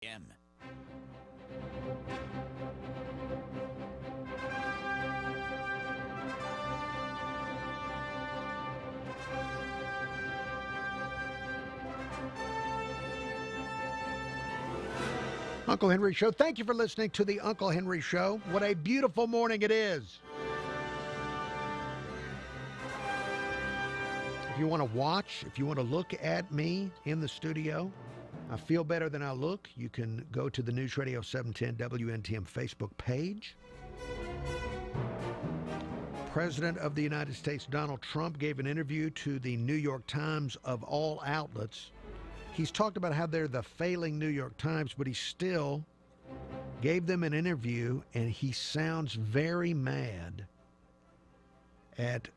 M. Uncle Henry Show. Thank you for listening to the Uncle Henry Show. What a beautiful morning it is. If you want to watch, if you want to look at me in the studio, I feel better than I look, you can go to the News Radio 710 WNTM Facebook page. President of the United States, Donald Trump, gave an interview to the New York Times of all outlets. He's talked about how they're the failing New York Times, but he still gave them an interview, and he sounds very mad at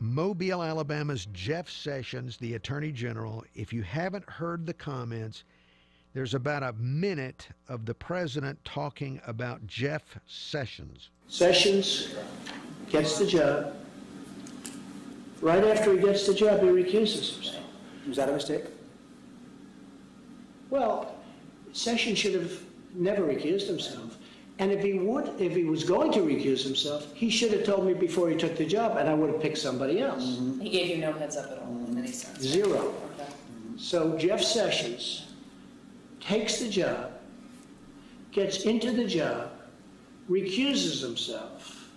Mobile, Alabama's Jeff Sessions, the Attorney General. If you haven't heard the comments, there's about a minute of the president talking about Jeff Sessions. Sessions gets the job. Right after he gets the job, he recuses himself. Was that a mistake? Well, Sessions should have never recused himself. And if he was going to recuse himself, he should have told me before he took the job, and I would have picked somebody else. Mm-hmm. He gave you no heads up at all in any sense? Zero. Okay. So Jeff Sessions takes the job, gets into the job, recuses himself.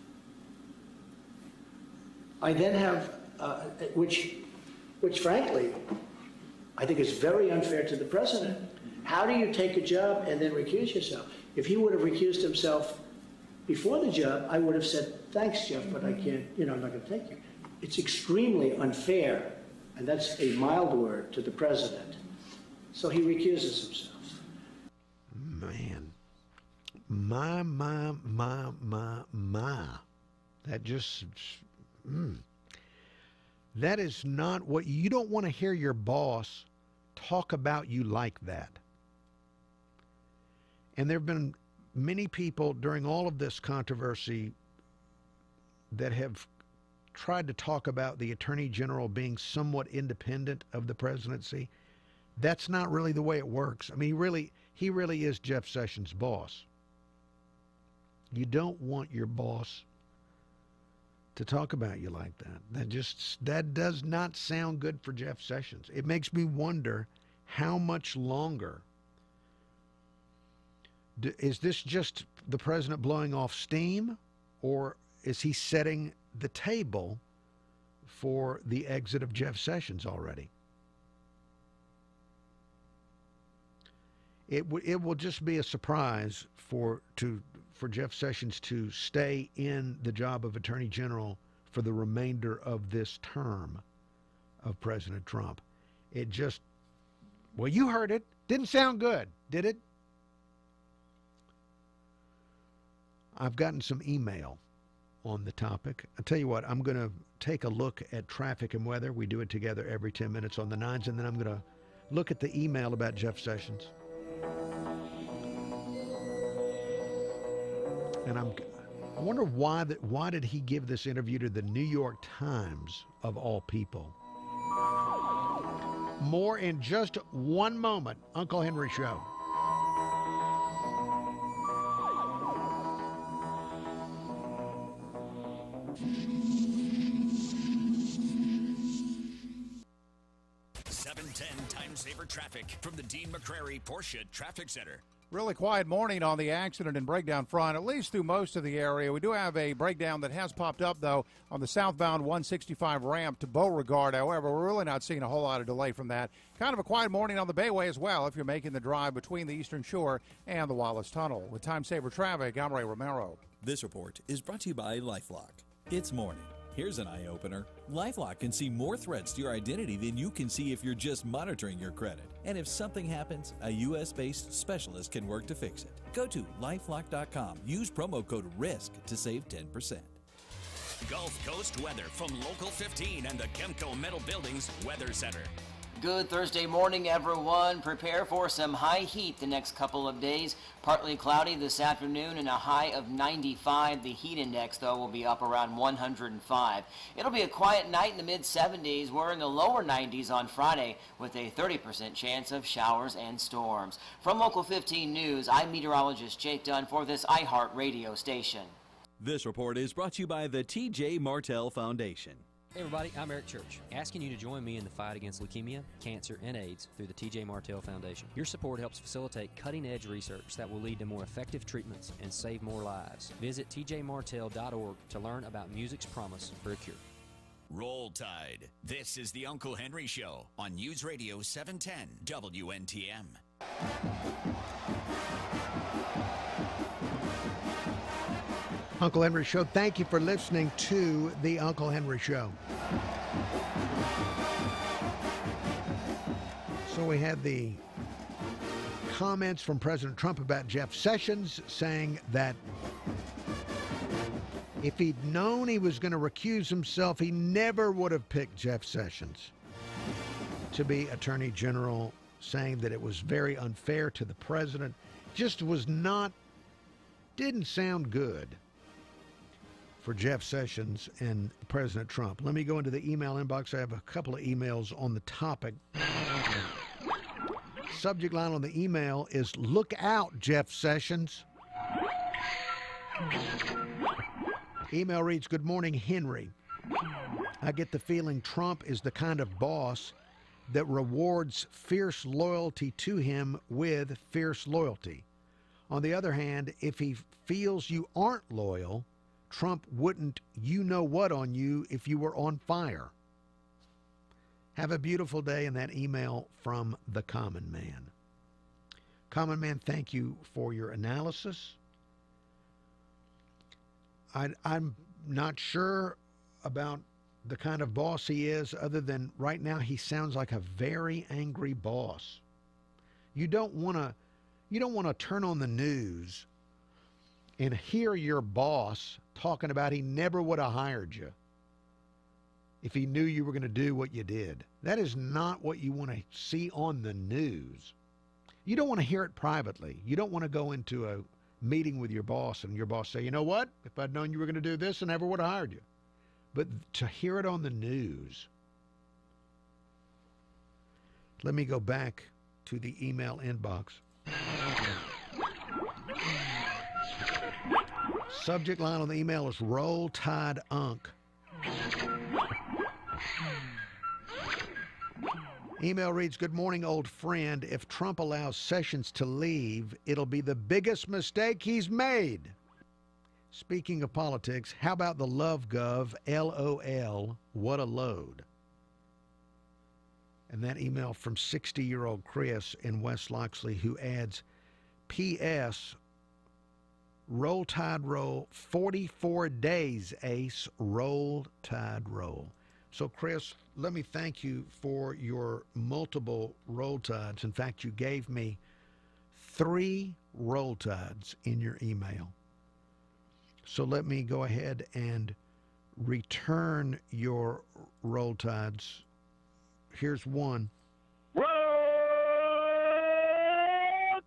I then have, which frankly, I think is very unfair to the president. How do you take a job and then recuse yourself? If he would have recused himself before the job, I would have said, thanks, Jeff, but I can't, I'm not going to take you. It's extremely unfair, and that's a mild word, to the president. So he recuses himself. Man, my. That just, that is not what, you don't want to hear your boss talk about you like that. And there have been many people during all of this controversy that have tried to talk about the Attorney General being somewhat independent of the presidency. That's not really the way it works. I mean, he really is Jeff Sessions' boss. You don't want your boss to talk about you like that. That does not sound good for Jeff Sessions. It makes me wonder how much longer. Is this just the president blowing off steam, or is he setting the table for the exit of Jeff Sessions already? It will just be a surprise for Jeff Sessions to stay in the job of Attorney General for the remainder of this term of President Trump. It just, well, you heard it. Didn't sound good, did it? I've gotten some email on the topic. I'll tell you what, I'm going to take a look at traffic and weather. We do it together every 10 minutes on the nines, and then I'm going to look at the email about Jeff Sessions. And I wonder why did he give this interview to the New York Times of all people? More in just one moment. Uncle Henry Show. Time saver traffic from the Dean McCrary Porsche Traffic Center. Really quiet morning on the accident and breakdown front, at least through most of the area. We do have a breakdown that has popped up, though, on the southbound 165 ramp to Beauregard. However, we're really not seeing a whole lot of delay from that. Kind of a quiet morning on the Bayway as well if you're making the drive between the Eastern Shore and the Wallace Tunnel. With Time Saver Traffic, I'm Ray Romero. This report is brought to you by LifeLock. It's morning. Here's an eye-opener. LifeLock can see more threats to your identity than you can see if you're just monitoring your credit. And if something happens, a U.S.-based specialist can work to fix it. Go to LifeLock.com. Use promo code RISK to save 10%. Gulf Coast weather from Local 15 and the Kemco Metal Buildings Weather Center. Good Thursday morning, everyone. Prepare for some high heat the next couple of days. Partly cloudy this afternoon and a high of 95. The heat index, though, will be up around 105. It'll be a quiet night in the mid-70s. We're in the lower 90s on Friday with a 30% chance of showers and storms. From Local 15 News, I'm meteorologist Jake Dunn for this iHeart radio station. This report is brought to you by the T.J. Martell Foundation. Hey everybody, I'm Eric Church, asking you to join me in the fight against leukemia, cancer, and AIDS through the T.J. Martell Foundation. Your support helps facilitate cutting-edge research that will lead to more effective treatments and save more lives. Visit tjmartell.org to learn about music's promise for a cure. Roll Tide. This is the Uncle Henry Show on News Radio 710 WNTM. Uncle Henry Show. Thank you for listening to the Uncle Henry Show. So we had the comments from President Trump about Jeff Sessions saying that if he'd known he was going to recuse himself, he never would have picked Jeff Sessions to be Attorney General, saying that it was very unfair to the president. Just didn't sound good for Jeff Sessions and President Trump. Let me go into the email inbox. I have a couple of emails on the topic. Subject line on the email is, "Look out, Jeff Sessions." Email reads, "Good morning, Henry. I get the feeling Trump is the kind of boss that rewards fierce loyalty to him with fierce loyalty. On the other hand, if he feels you aren't loyal, Trump wouldn't you-know-what on you if you were on fire." Have a beautiful day. In that email from the Common Man. Common Man, thank you for your analysis. I'm not sure about the kind of boss he is, other than right now he sounds like a very angry boss. You don't want to turn on the news and hear your boss talking about he never would have hired you if he knew you were going to do what you did. That is not what you want to see on the news. You don't want to hear it privately. You don't want to go into a meeting with your boss and your boss say, "You know what? If I'd known you were going to do this, I never would have hired you." But to hear it on the news. Let me go back to the email inbox. Subject line on the email is "Roll Tide Unc." Email reads, "Good morning, old friend. If Trump allows Sessions to leave, it'll be the biggest mistake he's made. Speaking of politics, how about the Love Gov? LOL, what a load." And that email from 60-year-old Chris in West Loxley, who adds, "P.S. Roll Tide Roll, 44 days, Ace. Roll Tide Roll." So, Chris, let me thank you for your multiple Roll Tides. In fact, you gave me 3 Roll Tides in your email. So let me go ahead and return your Roll Tides. Here's one. Roll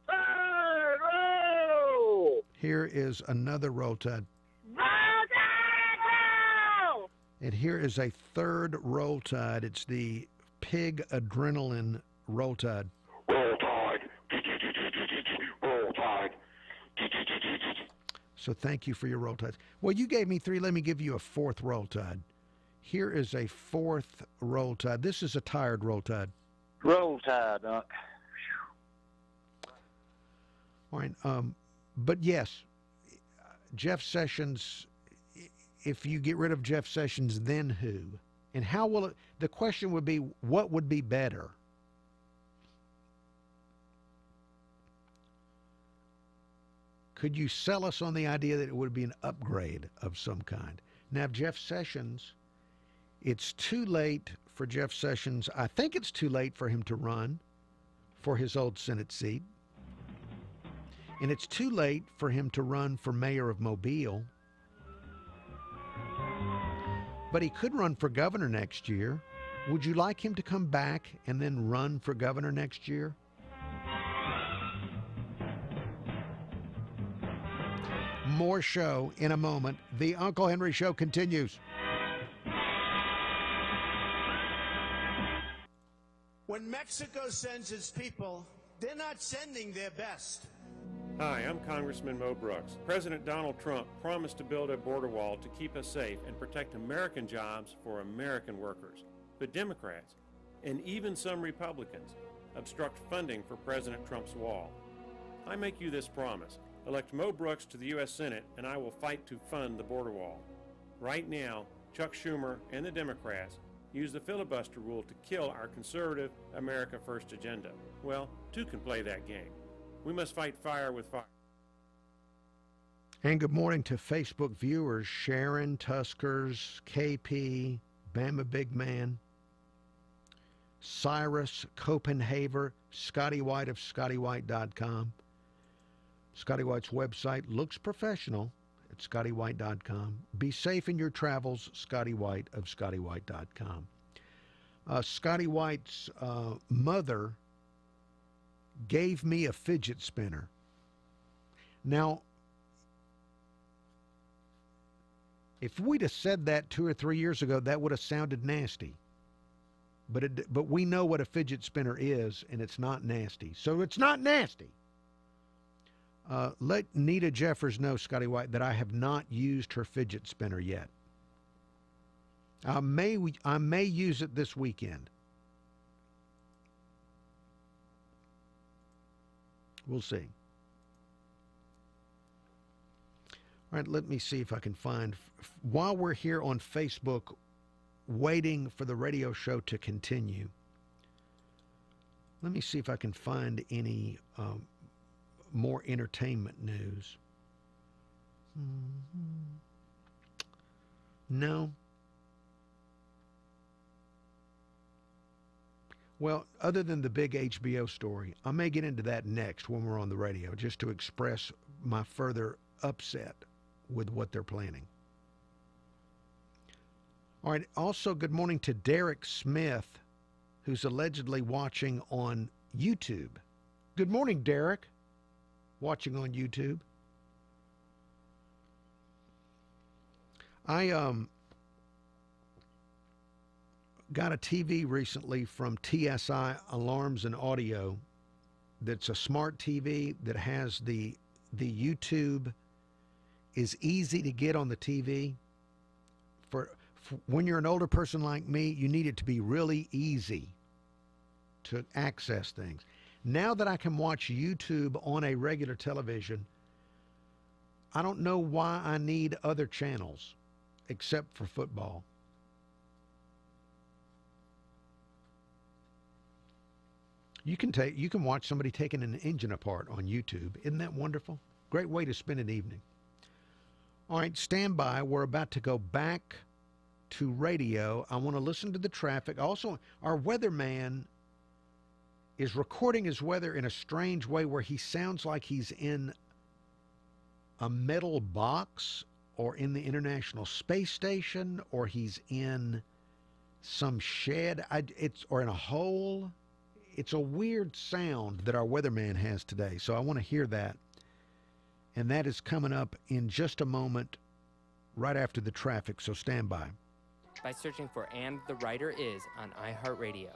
Tide, roll! Here is another Roll Tide. Roll Tide, roll! And here is a third Roll Tide. It's the Pig Adrenaline Roll Tide. Roll Tide. Roll Tide. So thank you for your Roll Tides. Well, you gave me 3. Let me give you a 4th Roll Tide. Here is a 4th Roll Tide. This is a tired Roll Tide. Roll Tide, Unc. All right. But yes, Jeff Sessions, if you get rid of Jeff Sessions, then who? And how will it, the question would be, what would be better? Could you sell us on the idea that it would be an upgrade of some kind? Now, Jeff Sessions, it's too late for Jeff Sessions. I think it's too late for him to run for his old Senate seat. And it's too late for him to run for mayor of Mobile. But he could run for governor next year. Would you like him to come back and then run for governor next year? More show in a moment. The Uncle Henry Show continues. When Mexico sends its people, they're not sending their best. Hi, I'm Congressman Mo Brooks. President Donald Trump promised to build a border wall to keep us safe and protect American jobs for American workers. But Democrats, and even some Republicans, obstruct funding for President Trump's wall. I make you this promise. Elect Mo Brooks to the U.S. Senate, and I will fight to fund the border wall. Right now, Chuck Schumer and the Democrats use the filibuster rule to kill our conservative America First agenda. Well, two can play that game. We must fight fire with fire. And good morning to Facebook viewers, Sharon, Tuskers, KP, Bama Big Man, Cyrus, Copenhaver, Scotty White of ScottyWhite.com. Scotty White's website looks professional at ScottyWhite.com. Be safe in your travels, Scotty White of ScottyWhite.com. Scotty White's mother gave me a fidget spinner. Now, if we'd have said that 2 or 3 years ago, that would have sounded nasty. But we know what a fidget spinner is, and it's not nasty. So it's not nasty. Let Nita Jeffers know, Scotty White, that I have not used her fidget spinner yet. I may use it this weekend. We'll see. All right, let me see if I can find, while we're here on Facebook waiting for the radio show to continue, let me see if I can find any more entertainment news. No. Well, other than the big HBO story, I may get into that next when we're on the radio, just to express my further upset with what they're planning. All right, also good morning to Derek Smith, who's allegedly watching on YouTube. Good morning, Derek, watching on YouTube. I got a TV recently from TSI Alarms and Audio that's a smart TV that has the YouTube is easy to get on the TV. For when you're an older person like me, you need it to be really easy to access things. Now that I can watch YouTube on a regular television, I don't know why I need other channels except for football. You can watch somebody taking an engine apart on YouTube. Isn't that wonderful? Great way to spend an evening. All right, stand by. We're about to go back to radio. I want to listen to the traffic. Also, our weatherman is recording his weather in a strange way where he sounds like he's in a metal box or in the International Space Station, or he's in some shed, or in a hole. It's a weird sound that our weatherman has today, so I want to hear that. And that is coming up in just a moment, right after the traffic, so stand by. By searching for And the Writer Is on iHeartRadio.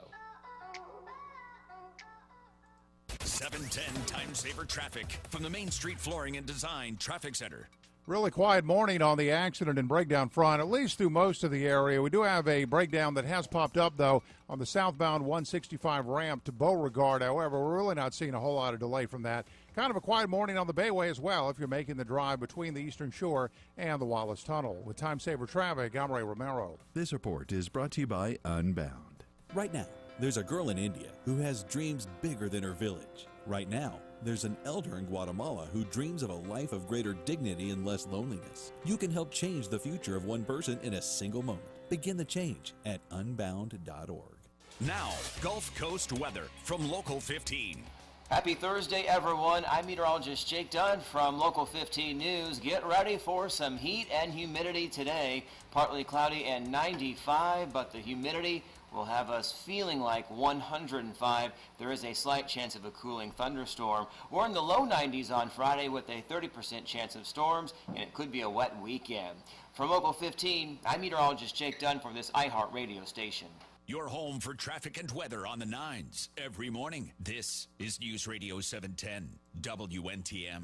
710 Time Saver Traffic from the Main Street Flooring and Design Traffic Center. Really quiet morning on the accident and breakdown front, at least through most of the area. We do have a breakdown that has popped up, though, on the southbound 165 ramp to Beauregard. However, we're really not seeing a whole lot of delay from that. Kind of a quiet morning on the Bayway as well if you're making the drive between the Eastern Shore and the Wallace Tunnel. With Time Saver Traffic, I'm Ray Romero. This report is brought to you by Unbound. Right now, there's a girl in India who has dreams bigger than her village. Right now, there's an elder in Guatemala who dreams of a life of greater dignity and less loneliness. You can help change the future of one person in a single moment. Begin the change at unbound.org. Now, Gulf Coast weather from Local 15. Happy Thursday, everyone. I'm meteorologist Jake Dunn from Local 15 News. Get ready for some heat and humidity today. Partly cloudy and 95, but the humidity will have us feeling like 105. There is a slight chance of a cooling thunderstorm. We're in the low 90s on Friday with a 30% chance of storms, and it could be a wet weekend. From Local 15, I'm meteorologist Jake Dunn for this iHeartRadio station. Your home for traffic and weather on the 9s every morning. This is News Radio 710 WNTM.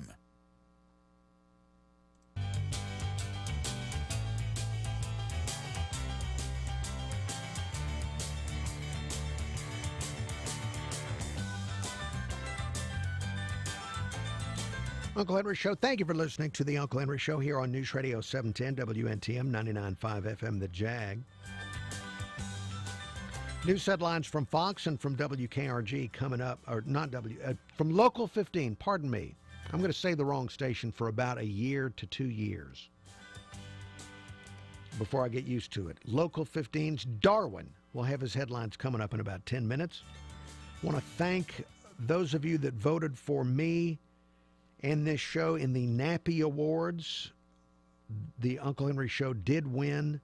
Uncle Henry Show. Thank you for listening to the Uncle Henry Show here on News Radio 710 WNTM 99.5 FM The Jag. News headlines from Fox and from WKRG coming up, or not from Local 15, pardon me. I'm going to say the wrong station for about a year to 2 years before I get used to it. Local 15's Darwin will have his headlines coming up in about 10 minutes. I want to thank those of you that voted for me and this show in the Nappy Awards. The Uncle Henry Show did win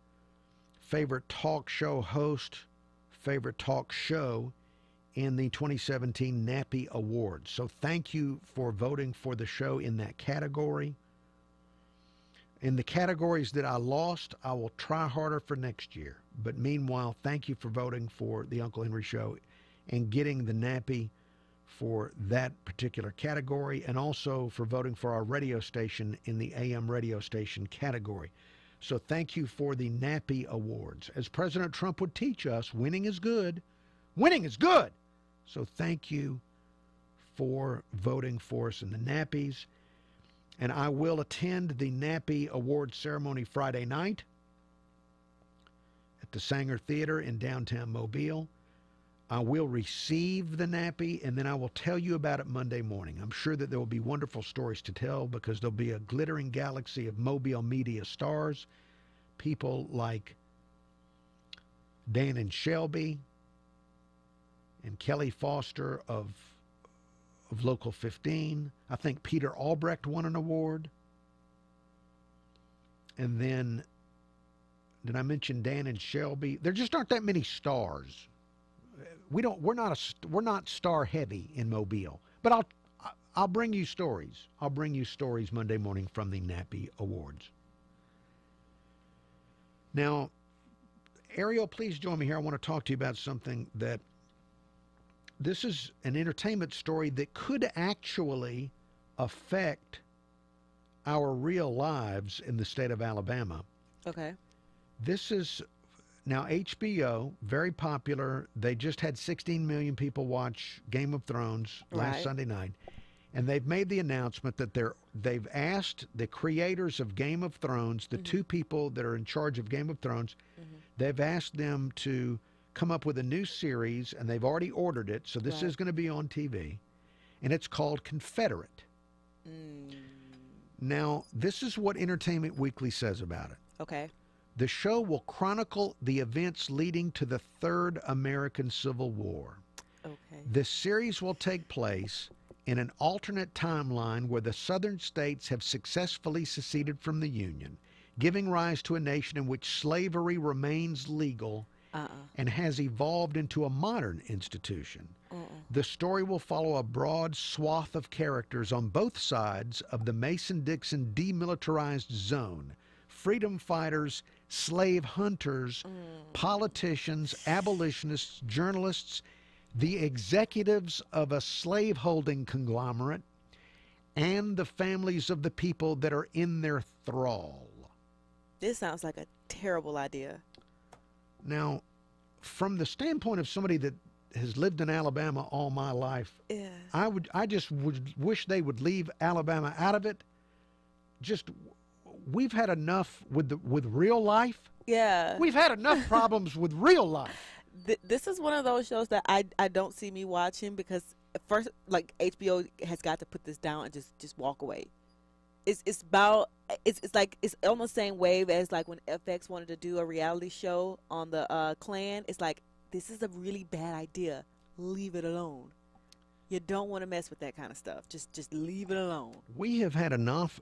favorite talk show host, favorite talk show in the 2017 Nappy Awards. So thank you for voting for the show in that category. In the categories that I lost, I will try harder for next year. But meanwhile, thank you for voting for the Uncle Henry Show and getting the Nappy for that particular category, and also for voting for our radio station in the AM radio station category. So thank you for the Nappy Awards. As President Trump would teach us, winning is good. Winning is good! So thank you for voting for us in the Nappies. And I will attend the Nappy Awards ceremony Friday night at the Sanger Theater in downtown Mobile. I will receive the Nappy, and then I will tell you about it Monday morning. I'm sure that there will be wonderful stories to tell, because there'll be a glittering galaxy of Mobile media stars, people like Dan and Shelby and Kelly Foster of Local 15. I think Peter Albrecht won an award. And then, did I mention Dan and Shelby? There just aren't that many stars. We're not star heavy in Mobile, but I'll bring you stories. I'll bring you stories Monday morning from the Nappy Awards. Now, Ariel, please join me here. I want to talk to you about something that this is an entertainment story that could actually affect our real lives in the state of Alabama. Okay. This is now HBO, very popular. They just had 16 million people watch Game of Thrones last Sunday night. And they've made the announcement that they've asked the creators of Game of Thrones, the two people that are in charge of Game of Thrones, they've asked them to come up with a new series, and they've already ordered it. So this is going to be on TV. And it's called Confederate. Now, this is what Entertainment Weekly says about it. Okay. The show will chronicle the events leading to the Third American Civil War. Okay. The series will take place in an alternate timeline where the southern states have successfully seceded from the Union, giving rise to a nation in which slavery remains legal and has evolved into a modern institution. The story will follow a broad swath of characters on both sides of the Mason-Dixon demilitarized zone: freedom fighters, slave hunters, politicians, abolitionists, journalists, the executives of a slave-holding conglomerate, and the families of the people that are in their thrall. This sounds like a terrible idea. Now, from the standpoint of somebody that has lived in Alabama all my life, I just would wish they would leave Alabama out of it. We've had enough with real life. Yeah. We've had enough problems with real life. This is one of those shows that I don't see me watching, because at first, like, HBO has got to put this down and just walk away. It's like it's on the same wave as like when FX wanted to do a reality show on the Klan. It's like, this is a really bad idea. Leave it alone. You don't want to mess with that kind of stuff. Just leave it alone. We've had enough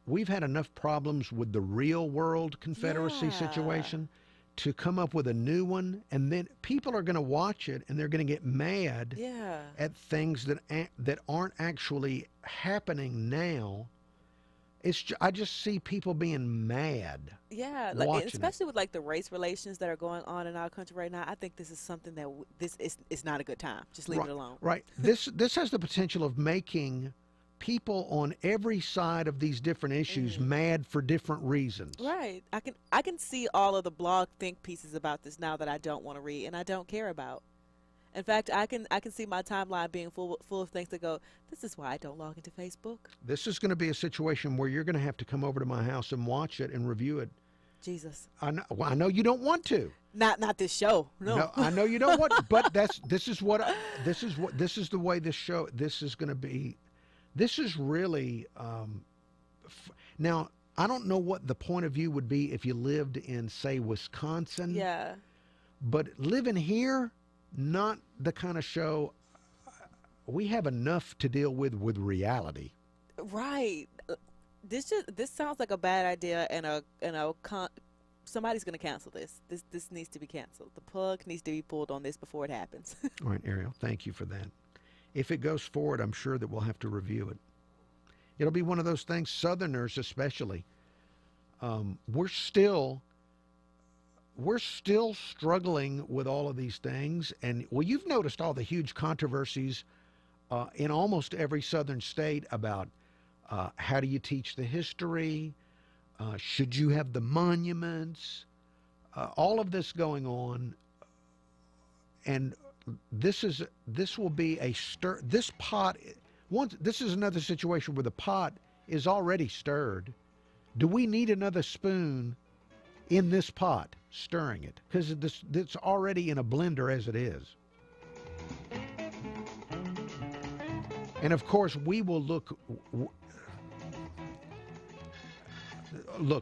problems with the real world Confederacy situation to come up with a new one, and then people are going to watch it and they're going to get mad at things that aren't actually happening now. I just see people being mad. Yeah, especially with like the race relations that are going on in our country right now. I think this is something that this is not a good time. Just leave it alone. Right. This has the potential of making people on every side of these different issues mad for different reasons. Right. I can see all of the blog think pieces about this now that I don't want to read and I don't care about. In fact, I can see my timeline being full of things that go, this is why I don't log into Facebook. This is going to be a situation where you're going to have to come over to my house and watch it and review it. Jesus. I know you don't want to. Not this show. No. I know you don't want to, but this is the way this is going to be. This is really now, I don't know what the point of view would be if you lived in, say, Wisconsin. Yeah. But living here, not the kind of show. We have enough to deal with reality. Right. This sounds like a bad idea, and somebody's going to cancel this. This needs to be canceled. The plug needs to be pulled on this before it happens. All right, Ariel, thank you for that. If it goes forward, I'm sure that we'll have to review it. It'll be one of those things, Southerners especially. We're still struggling with all of these things. And, well, you've noticed all the huge controversies in almost every Southern state about how do you teach the history? Should you have the monuments? All of this going on. And this will be a stir. This pot, this is another situation where the pot is already stirred. Do we need another spoon in this pot stirring it? Because it's already in a blender as it is. And of course, we will look,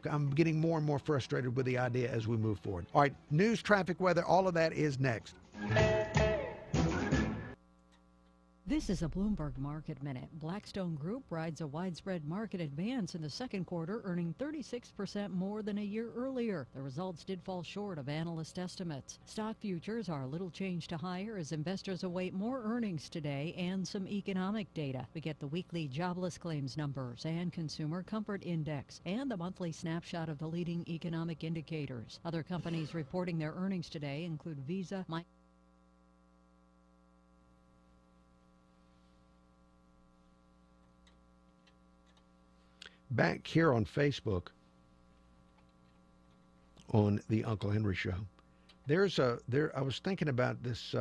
I'm getting more and more frustrated with the idea as we move forward. All right, news, traffic, weather, all of that is next. This is a Bloomberg Market Minute. Blackstone Group rides a widespread market advance in the second quarter, earning 36% more than a year earlier. The results did fall short of analyst estimates. Stock futures are little change to higher as investors await more earnings today and some economic data. We get the weekly jobless claims numbers and consumer comfort index and the monthly snapshot of the leading economic indicators. Other companies reporting their earnings today include Visa, Back here on Facebook, on the Uncle Henry Show, I was thinking about this.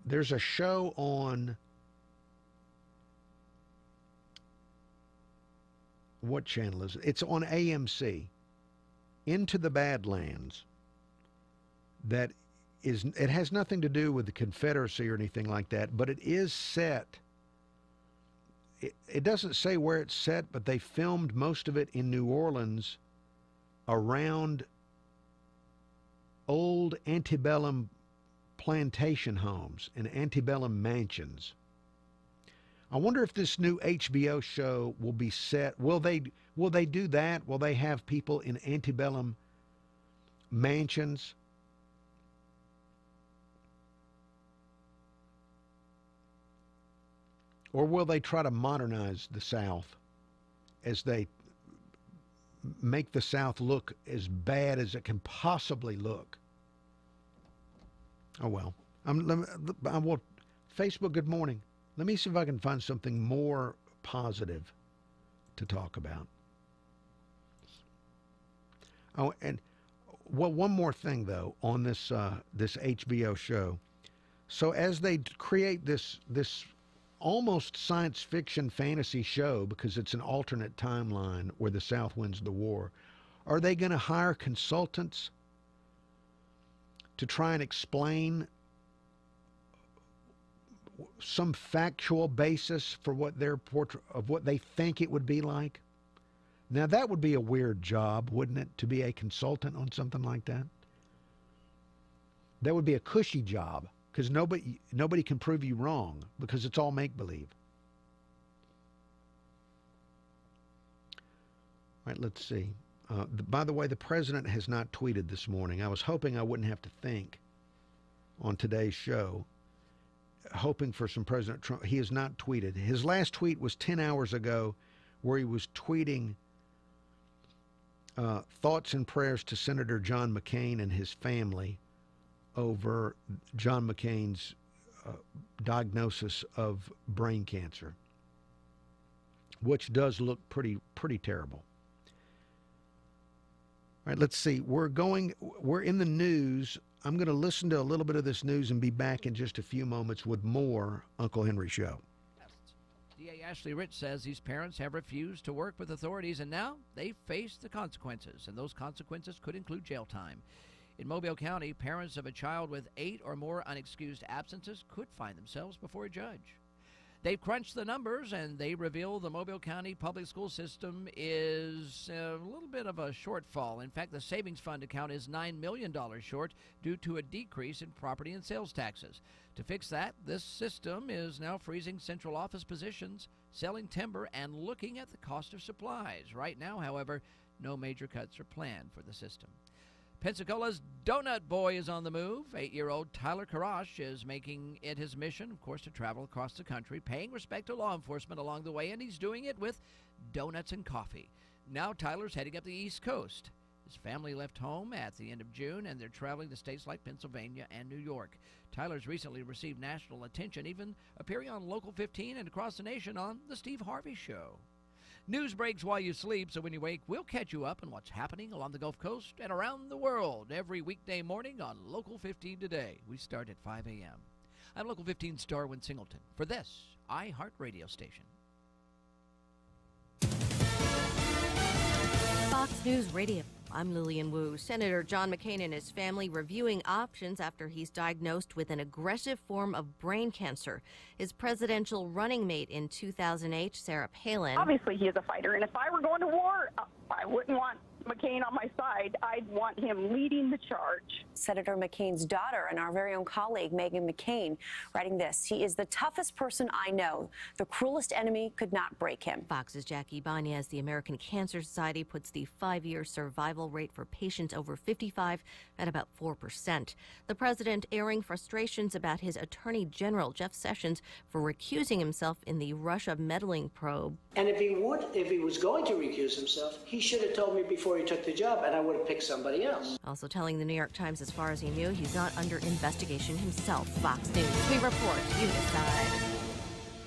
There's a show on, what channel is it? It's on AMC, Into the Badlands. It has nothing to do with the Confederacy or anything like that, but it is set. It doesn't say where it's set, but they filmed most of it in New Orleans around old antebellum plantation homes and antebellum mansions. I wonder if this new HBO show will be set. Will they do that? Will they have people in antebellum mansions? Or will they try to modernize the South as they make the South look as bad as it can possibly look? Oh, well. Facebook, good morning. Let me see if I can find something more positive to talk about. Oh, and well, one more thing, though, on this HBO show. So as they create this almost science fiction fantasy show, because it's an alternate timeline where the South wins the war, are they going to hire consultants to try and explain some factual basis for what what they think it would be like? Now that would be a weird job, wouldn't it, to be a consultant on something like that? That would be a cushy job, because nobody can prove you wrong, because it's all make-believe. All right, let's see. By the way, the president has not tweeted this morning. I was hoping I wouldn't have to think on today's show, hoping for some President Trump. He has not tweeted. His last tweet was 10 hours ago, where he was tweeting thoughts and prayers to Senator John McCain and his family over John McCain's diagnosis of brain cancer, which does look pretty terrible. All right, let's see. We're in the news. I'm going to listen to a little bit of this news and be back in just a few moments with more Uncle Henry Show. DA Ashley Rich says these parents have refused to work with authorities, and now they face the consequences, and those consequences could include jail time. In Mobile County, parents of a child with 8 or more unexcused absences could find themselves before a judge. They've crunched the numbers, and they reveal the Mobile County public school system is a little bit of a shortfall. In fact, the savings fund account is $9 million short due to a decrease in property and sales taxes. To fix that, this system is now freezing central office positions, selling timber, and looking at the cost of supplies. Right now, however, no major cuts are planned for the system. Pensacola's Donut Boy is on the move. 8-year-old Tyler Karash is making it his mission, of course, to travel across the country, paying respect to law enforcement along the way, and he's doing it with donuts and coffee. Now Tyler's heading up the East Coast. His family left home at the end of June, and they're traveling to states like Pennsylvania and New York. Tyler's recently received national attention, even appearing on Local 15 and across the nation on The Steve Harvey Show. News breaks while you sleep, so when you wake, we'll catch you up on what's happening along the Gulf Coast and around the world every weekday morning on Local 15 Today. We start at 5 a.m. I'm Local 15's Darwin Singleton for this iHeart radio station. Fox News Radio. I'm Lillian Wu. Senator John McCain and his family reviewing options after he's diagnosed with an aggressive form of brain cancer. His presidential running mate in 2008, Sarah Palin. Obviously, he is a fighter, and if I were going to war, I wouldn't want McCain on my side. I'd want him leading the charge. Senator McCain's daughter and our very own colleague, Meghan McCain, writing this: he is the toughest person I know. The cruelest enemy could not break him. Fox's Jackie Ibanez. The American Cancer Society puts the 5-year survival rate for patients over 55 at about 4%. The president airing frustrations about his Attorney General, Jeff Sessions, for recusing himself in the Russia meddling probe. And if he was going to recuse himself, he should have told me before he took the job, and I would have picked somebody else. Also telling the New York Times, as far as he knew, he's not under investigation himself. Fox News. We report. You decide.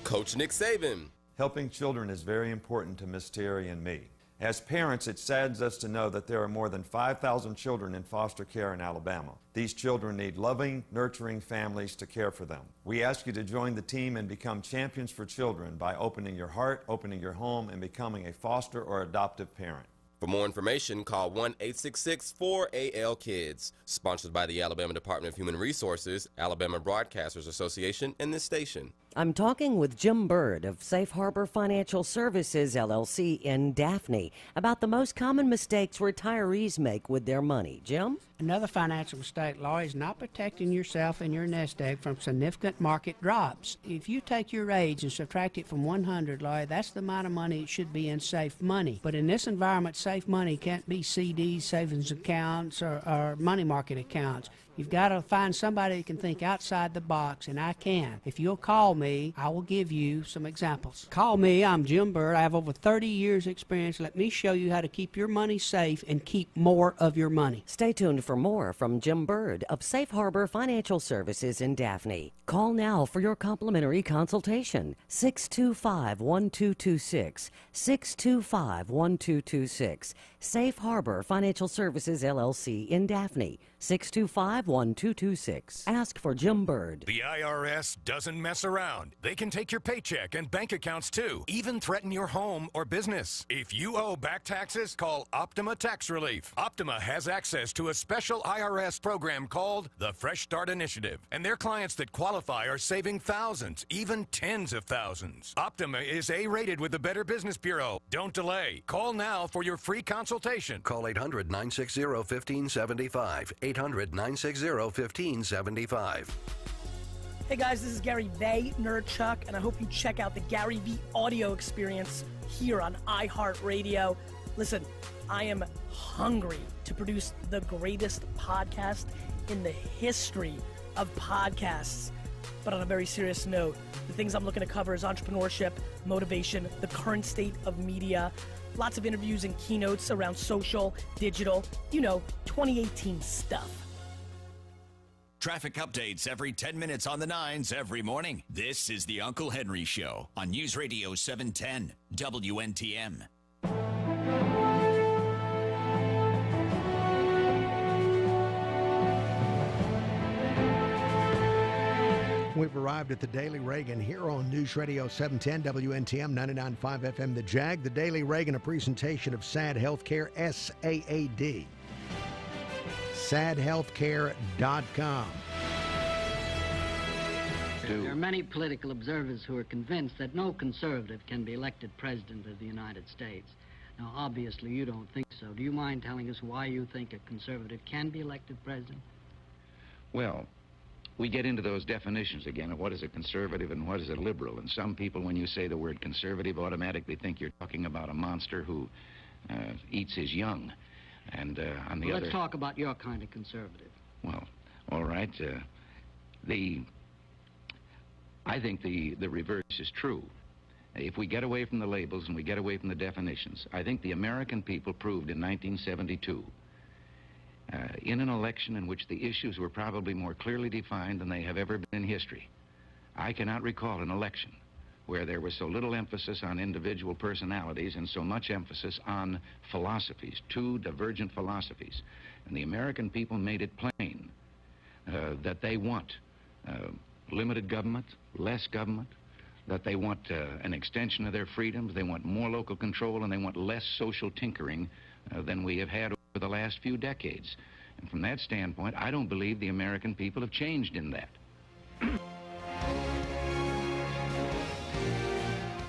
Coach Nick Saban. Helping children is very important to Miss Terry and me. As parents, it saddens us to know that there are more than 5,000 children in foster care in Alabama. These children need loving, nurturing families to care for them. We ask you to join the team and become champions for children by opening your heart, opening your home, and becoming a foster or adoptive parent. For more information, call 1-866-4AL-KIDS. Sponsored by the Alabama Department of Human Resources, Alabama Broadcasters Association, and this station. I'm talking with Jim Bird of Safe Harbor Financial Services, LLC in Daphne, about the most common mistakes retirees make with their money. Jim? Another financial mistake, Laurie, is not protecting yourself and your nest egg from significant market drops. If you take your age and subtract it from 100, Laurie, that's the amount of money it should be in safe money. But in this environment, safe money can't be CDs, savings accounts, or money market accounts. You've got to find somebody that can think outside the box, and I can. If you'll call me, I will give you some examples. Call me. I'm Jim Bird. I have over 30 years' experience. Let me show you how to keep your money safe and keep more of your money. Stay tuned for more from Jim Bird of Safe Harbor Financial Services in Daphne. Call now for your complimentary consultation. 625-1226. 625-1226. Safe Harbor Financial Services, LLC in Daphne. 625-1226. Ask for Jim Bird. The IRS doesn't mess around. They can take your paycheck and bank accounts too, even threaten your home or business. If you owe back taxes, call Optima Tax Relief. Optima has access to a special IRS program called the Fresh Start Initiative, and their clients that qualify are saving thousands, even tens of thousands. Optima is A-rated with the Better Business Bureau. Don't delay. Call now for your free consultation. Call 800-960-1575. 800-960-1575. Hey guys, this is Gary Vaynerchuk, and I hope you check out the Gary V audio experience here on iHeartRadio. Listen, I am hungry to produce the greatest podcast in the history of podcasts. But on a very serious note, the things I'm looking to cover is entrepreneurship, motivation, the current state of media, lots of interviews and keynotes around social, digital, 2018 stuff. Traffic updates every 10 minutes on the 9s every morning. This is the Uncle Henry Show on News Radio 710 WNTM. We've arrived at the Daily Reagan here on News Radio 710 WNTM 99.5 FM. The Jag, the Daily Reagan, a presentation of SAD Healthcare, SAAD. SADHealthcare.com. There are many political observers who are convinced that no conservative can be elected president of the United States. Now, obviously, you don't think so. Do you mind telling us why you think a conservative can be elected president? Well, we get into those definitions again of what is a conservative and what is a liberal. And some people, when you say the word conservative, automatically think you're talking about a monster who eats his young. And on the other... Let's talk about your kind of conservative. Well, all right. I think the reverse is true. If we get away from the labels and we get away from the definitions, I think the American people proved in 1972 in an election in which the issues were probably more clearly defined than they have ever been in history. I cannot recall an election where there was so little emphasis on individual personalities and so much emphasis on philosophies, two divergent philosophies. And the American people made it plain that they want limited government, less government, that they want an extension of their freedoms, they want more local control, and they want less social tinkering than we have had over the last few decades. And from that standpoint, I don't believe the American people have changed in that.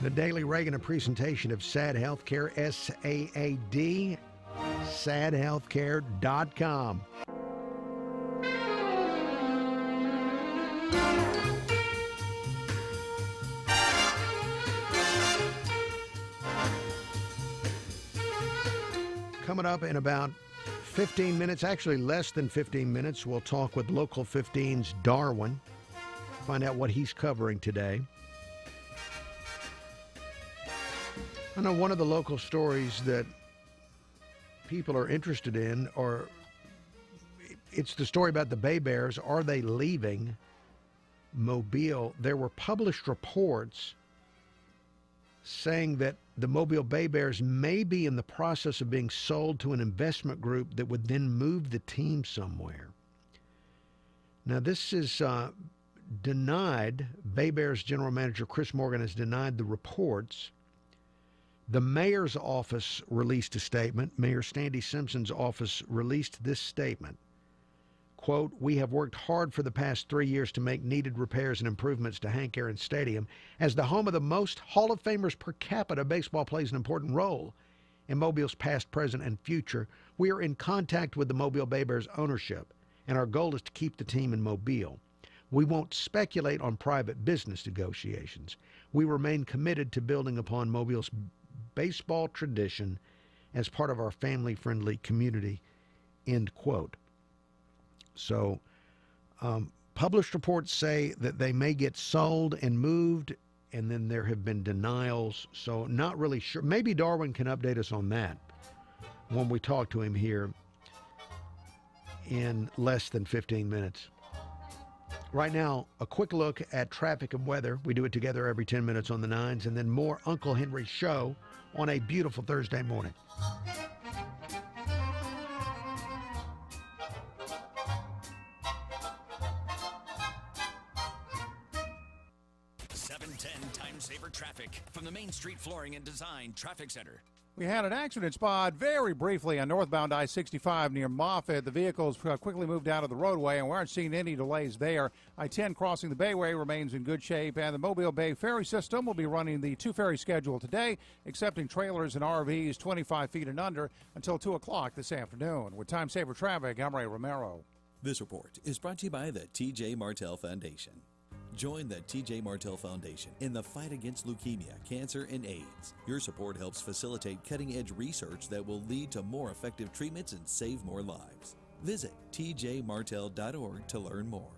The Daily Reagan, a presentation of SAD Healthcare, SAAD, SADHealthcare.com. Coming up in about 15 minutes, actually less than 15 minutes, we'll talk with Local 15's Darwin, find out what he's covering today. I know one of the local stories that people are interested in, or it's the story about the Bay Bears. Are they leaving Mobile? There were published reports saying that the Mobile Bay Bears may be in the process of being sold to an investment group that would then move the team somewhere. Now, this is denied. Bay Bears general manager Chris Morgan has denied the reports. The mayor's office released a statement. Mayor Standy Simpson's office released this statement. Quote, "We have worked hard for the past 3 years to make needed repairs and improvements to Hank Aaron Stadium. As the home of the most Hall of Famers per capita, baseball plays an important role in Mobile's past, present, and future. We are in contact with the Mobile Bay Bears ownership, and our goal is to keep the team in Mobile. We won't speculate on private business negotiations. We remain committed to building upon Mobile's baseball tradition as part of our family-friendly community," end quote. So published reports say that they may get sold and moved, and then there have been denials. So not really sure. Maybe Darwin can update us on that when we talk to him here in less than 15 minutes. Right now, a quick look at traffic and weather. We do it together every 10 minutes on the 9s, and then more Uncle Henry Show on a beautiful Thursday morning. Time-saver traffic from the Main Street Flooring and Design Traffic Center. We had an accident spot very briefly on northbound I-65 near Moffett. The vehicles quickly moved out of the roadway, and we aren't seeing any delays there. I-10 crossing the Bayway remains in good shape, and the Mobile Bay Ferry System will be running the two-ferry schedule today, accepting trailers and RVs 25 feet and under until 2 o'clock this afternoon. With time-saver traffic, I'm Ray Romero. This report is brought to you by the T.J. Martell Foundation. Join the TJ Martell Foundation in the fight against leukemia, cancer, and AIDS. Your support helps facilitate cutting-edge research that will lead to more effective treatments and save more lives. Visit tjmartell.org to learn more.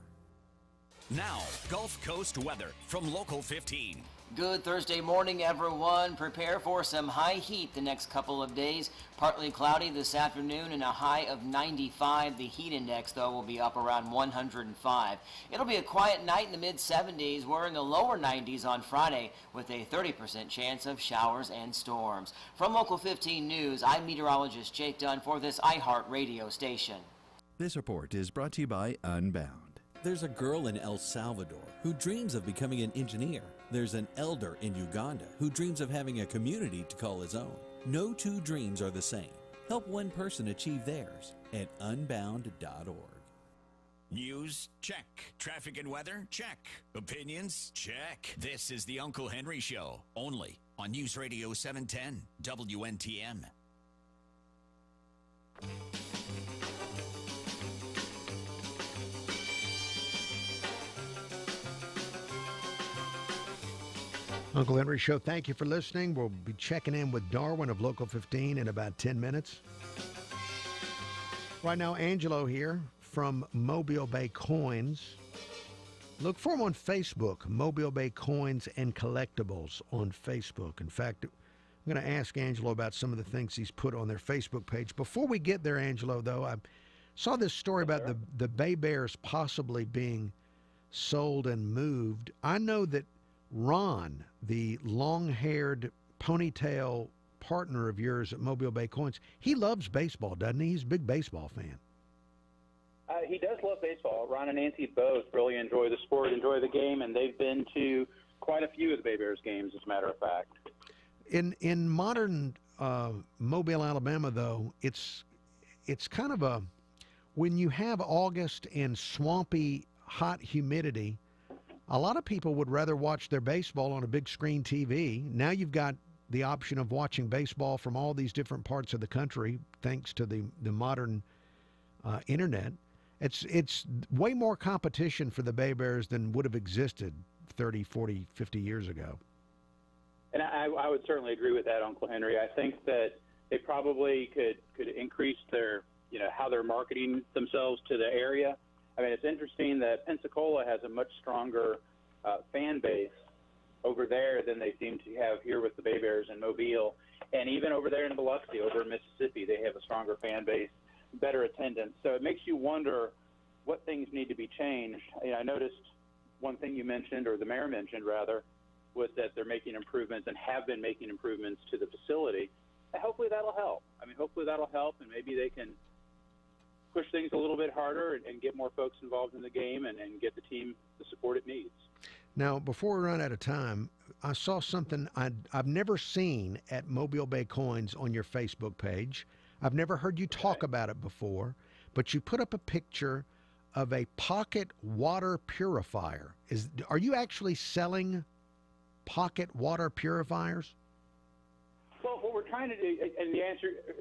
Now, Gulf Coast weather from Local 15. Good Thursday morning, everyone. Prepare for some high heat the next couple of days. Partly cloudy this afternoon and a high of 95. The heat index, though, will be up around 105. It'll be a quiet night in the mid-70s. We're in the lower 90s on Friday with a 30% chance of showers and storms. From Local 15 News, I'm meteorologist Jake Dunn for this iHeart radio station. This report is brought to you by Unbound. There's a girl in El Salvador who dreams of becoming an engineer. There's an elder in Uganda who dreams of having a community to call his own. No two dreams are the same. Help one person achieve theirs at unbound.org. News? Check. Traffic and weather? Check. Opinions? Check. This is the Uncle Henry Show, only on News Radio 710 WNTM. Uncle Henry Show, thank you for listening. We'll be checking in with Darwin of Local 15 in about 10 minutes. Right now, Angelo here from Mobile Bay Coins. Look for him on Facebook, Mobile Bay Coins and Collectibles on Facebook. In fact, I'm going to ask Angelo about some of the things he's put on their Facebook page. Before we get there, Angelo, though, I saw this story about the Bay Bears possibly being sold and moved. I know that Ron, the long-haired ponytail partner of yours at Mobile Bay Coins, he loves baseball, doesn't he? He's a big baseball fan. He does love baseball. Ron and Nancy both really enjoy the sport, enjoy the game, and they've been to quite a few of the Bay Bears games, as a matter of fact. In modern Mobile, Alabama, though, it's kind of a, when you have August and swampy, hot humidity, a lot of people would rather watch their baseball on a big screen TV. Now you've got the option of watching baseball from all these different parts of the country, thanks to the modern internet. It's way more competition for the Bay Bears than would have existed 30, 40, 50 years ago. And I would certainly agree with that, Uncle Henry. I think that they probably could increase their, how they're marketing themselves to the area. I mean, it's interesting that Pensacola has a much stronger fan base over there than they seem to have here with the Bay Bears in Mobile. And even over there in Biloxi, over in Mississippi, they have a stronger fan base, better attendance. So it makes you wonder what things need to be changed. I noticed one thing you mentioned, or the mayor mentioned, rather, was that they're making improvements and have been making improvements to the facility. And hopefully that'll help. Hopefully that'll help, and maybe they can push things a little bit harder and get more folks involved in the game and get the team the support it needs. Now, before we run out of time, I saw something I've never seen at Mobile Bay Coins on your Facebook page. I've never heard you talk about it before, but you put up a picture of a pocket water purifier. Are you actually selling pocket water purifiers? Well, what we're trying to do, and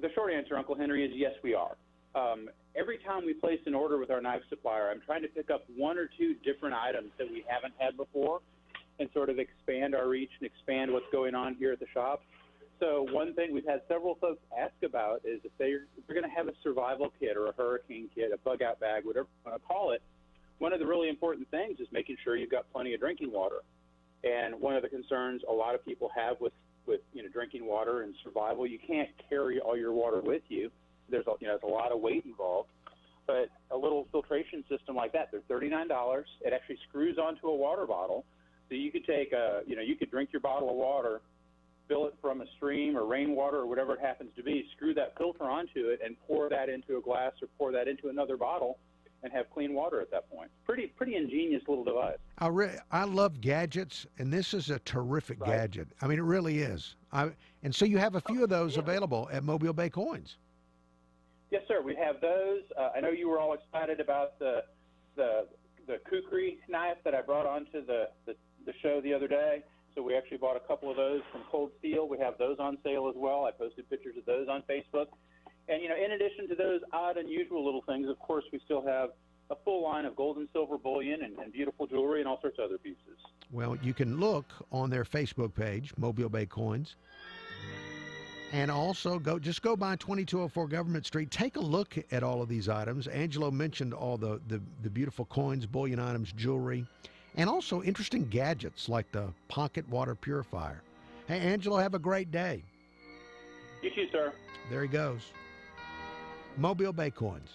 the short answer, Uncle Henry, is yes, we are. Every time we place an order with our knife supplier, I'm trying to pick up one or two different items that we haven't had before and sort of expand our reach and expand what's going on here at the shop. So one thing we've had several folks ask about is if they're going to have a survival kit or a hurricane kit, a bug-out bag, whatever you want to call it, one of the really important things is making sure you've got plenty of drinking water. And one of the concerns a lot of people have with drinking water and survival, you can't carry all your water with you. There's a lot of weight involved, but a little filtration system like that, they're $39. It actually screws onto a water bottle, so you could take you could drink your bottle of water, fill it from a stream or rainwater or whatever it happens to be, screw that filter onto it, and pour that into a glass or pour that into another bottle, and have clean water at that point. Pretty ingenious little device. I love gadgets, and this is a terrific gadget. I mean, it really is. And so you have a few of those available at Mobile Bay Coins. Yes, sir. We have those. I know you were all excited about the kukri knife that I brought onto the show the other day. So we actually bought a couple of those from Cold Steel. We have those on sale as well. I posted pictures of those on Facebook. And, in addition to those odd, unusual little things, of course, we still have a full line of gold and silver bullion and beautiful jewelry and all sorts of other pieces. Well, you can look on their Facebook page, Mobile Bay Coins, and also go by 2204 Government Street. Take a look at all of these items. Angelo mentioned all the beautiful coins, bullion items, jewelry, and also interesting gadgets like the pocket water purifier. Hey, Angelo, have a great day. You too, sir. There he goes. Mobile Bay Coins.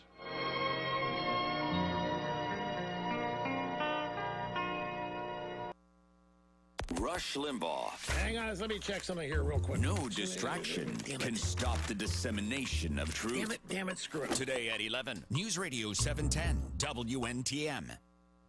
Rush Limbaugh. Hang on, let me check something here real quick. No distraction can stop the dissemination of truth. Damn it, screw it. Today at 11, News Radio 710, WNTM.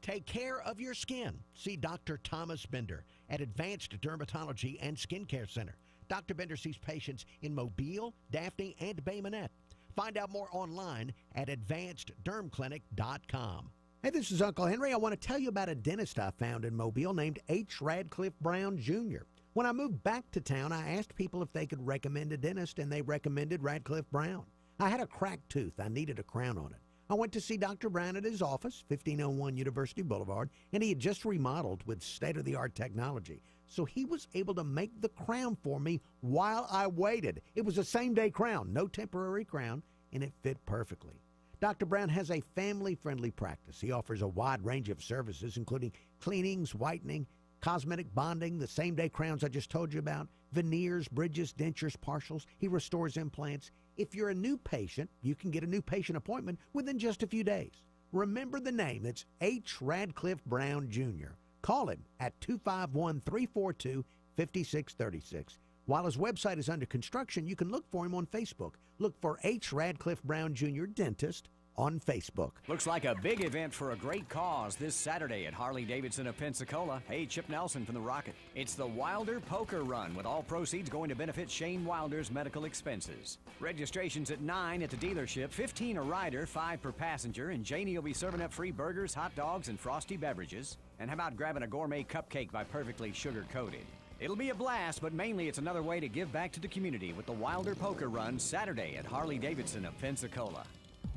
Take care of your skin. See Dr. Thomas Bender at Advanced Dermatology and Skincare Center. Dr. Bender sees patients in Mobile, Daphne, and Bay Minette. Find out more online at advanceddermclinic.com. Hey, this is Uncle Henry. I want to tell you about a dentist I found in Mobile named H. Radcliffe Brown, Jr. When I moved back to town, I asked people if they could recommend a dentist, and they recommended Radcliffe Brown. I had a cracked tooth. I needed a crown on it. I went to see Dr. Brown at his office, 1501 University Boulevard, and he had just remodeled with state-of-the-art technology. So he was able to make the crown for me while I waited. It was a same-day crown, no temporary crown, and it fit perfectly. Dr. Brown has a family-friendly practice. He offers a wide range of services, including cleanings, whitening, cosmetic bonding, the same-day crowns I just told you about, veneers, bridges, dentures, partials. He restores implants. If you're a new patient, you can get a new patient appointment within just a few days. Remember the name. It's H. Radcliffe Brown, Jr. Call him at 251-342-5636. While his website is under construction, you can look for him on Facebook. Look for H. Radcliffe Brown, Jr. Dentist on Facebook. Looks like a big event for a great cause this Saturday at Harley-Davidson of Pensacola. Hey, Chip Nelson from the Rocket. It's the Wilder Poker Run, with all proceeds going to benefit Shane Wilder's medical expenses. Registration's at 9 at the dealership, 15 a rider, 5 per passenger, and Janie will be serving up free burgers, hot dogs, and frosty beverages. And how about grabbing a gourmet cupcake by Perfectly Sugar-Coated? It'll be a blast, but mainly it's another way to give back to the community with the Wilder Poker Run Saturday at Harley-Davidson of Pensacola.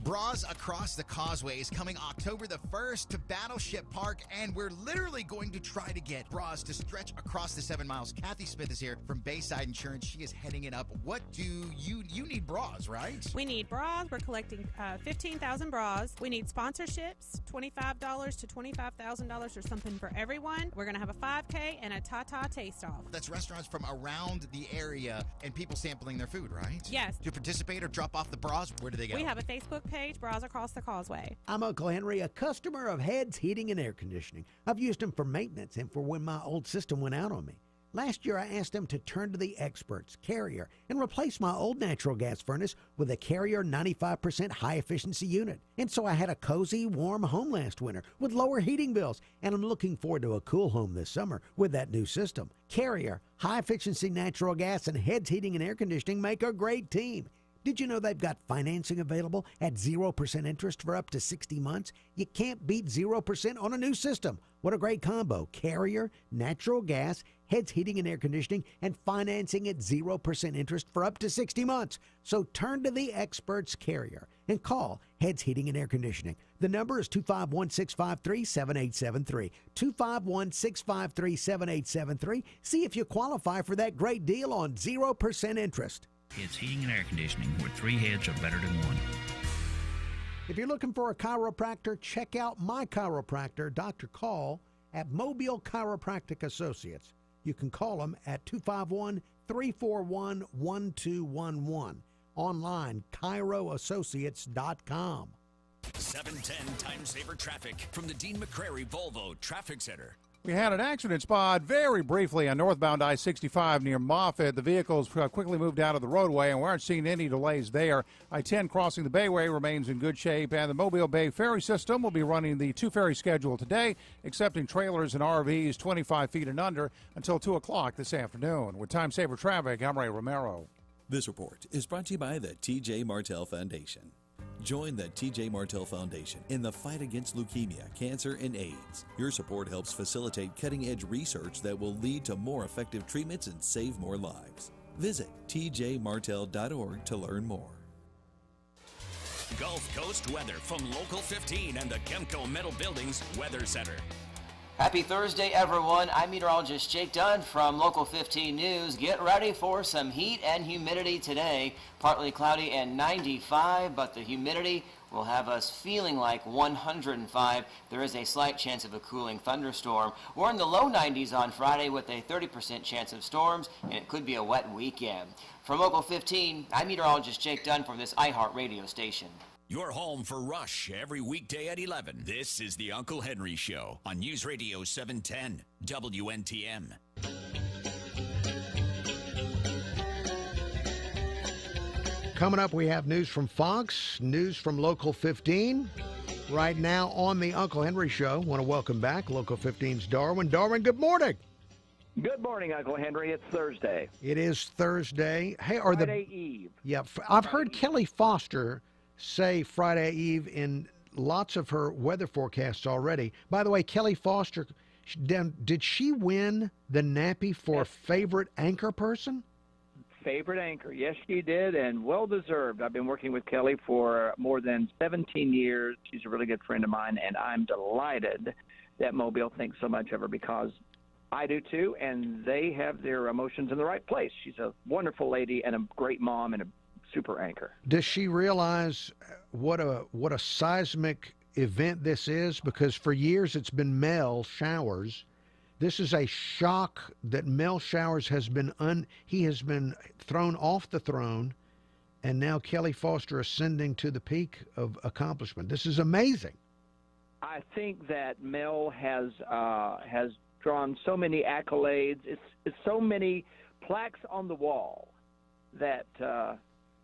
Bras Across the Causeway is coming October the 1st to Battleship Park, and we're literally going to try to get bras to stretch across the 7 miles. Kathy Smith is here from Bayside Insurance. She is heading it up. What do you need bras, right? We need bras. We're collecting 15,000 bras. We need sponsorships, $25 to $25,000 or something for everyone. We're going to have a 5K and a Tata Taste-Off. That's restaurants from around the area and people sampling their food, right? Yes. To participate or drop off the bras, where do they go? We have a Facebook page, Bras Across the Causeway. I'm Uncle Henry, a customer of Heads Heating and Air Conditioning. I've used them for maintenance and for when my old system went out on me. Last year, I asked them to turn to the experts, Carrier, and replace my old natural gas furnace with a Carrier 95% high-efficiency unit. And so I had a cozy, warm home last winter with lower heating bills. And I'm looking forward to a cool home this summer with that new system. Carrier, high-efficiency natural gas, and Heads Heating and Air Conditioning make a great team. Did you know they've got financing available at 0% interest for up to 60 months? You can't beat 0% on a new system. What a great combo. Carrier, natural gas, Heads Heating and Air Conditioning, and financing at 0% interest for up to 60 months. So turn to the experts, Carrier, and call Heads Heating and Air Conditioning. The number is 251-653-7873. 251-653-7873. See if you qualify for that great deal on 0% interest. It's Heating and Air Conditioning, where 3 heads are better than 1. If you're looking for a chiropractor, check out my chiropractor, Dr. Call, at Mobile Chiropractic Associates. You can call them at 251-341-1211. Online, chiroassociates.com. 710 Time Saver Traffic from the Dean McCrary Volvo Traffic Center. We had an accident spot very briefly on northbound I-65 near Moffett. The vehicles quickly moved out of the roadway, and we aren't seeing any delays there. I-10 crossing the Bayway remains in good shape, and the Mobile Bay Ferry System will be running the 2-ferry schedule today, accepting trailers and RVs 25 feet and under until 2 o'clock this afternoon. With Time Saver Traffic, I'm Ray Romero. This report is brought to you by the T.J. Martell Foundation. Join the T.J. Martell Foundation in the fight against leukemia, cancer, and AIDS. Your support helps facilitate cutting-edge research that will lead to more effective treatments and save more lives. Visit tjmartell.org to learn more. Gulf Coast weather from Local 15 and the Kemco Metal Buildings Weather Center. Happy Thursday, everyone. I'm meteorologist Jake Dunn from Local 15 News. Get ready for some heat and humidity today. Partly cloudy and 95, but the humidity will have us feeling like 105. There is a slight chance of a cooling thunderstorm. We're in the low 90s on Friday with a 30% chance of storms, and it could be a wet weekend. From Local 15, I'm meteorologist Jake Dunn from this iHeart radio station. Your home for Rush every weekday at 11. This is the Uncle Henry Show on News Radio 710 WNTM. Coming up, we have news from Fox, news from Local 15. Right now on the Uncle Henry Show, want to welcome back Local 15's Darwin. Darwin, good morning. Good morning, Uncle Henry. It's Thursday. It is Thursday. Hey, Friday Eve. Yeah, I've heard Kelly Foster say Friday Eve in lots of her weather forecasts already. By the way, Kelly Foster, did she win the Nappy for favorite anchor person? Favorite anchor. Yes, she did, and well-deserved. I've been working with Kelly for more than 17 years. She's a really good friend of mine, and I'm delighted that Mobile thinks so much of her because I do too, and they have their emotions in the right place. She's a wonderful lady and a great mom and a super anchor. Does she realize what a seismic event this is? Because for years it's been Mel Showers. This is a shock that Mel Showers has been he has been thrown off the throne, and now Kelly Foster ascending to the peak of accomplishment. This is amazing. I think that Mel has drawn so many accolades. It's so many plaques on the wall that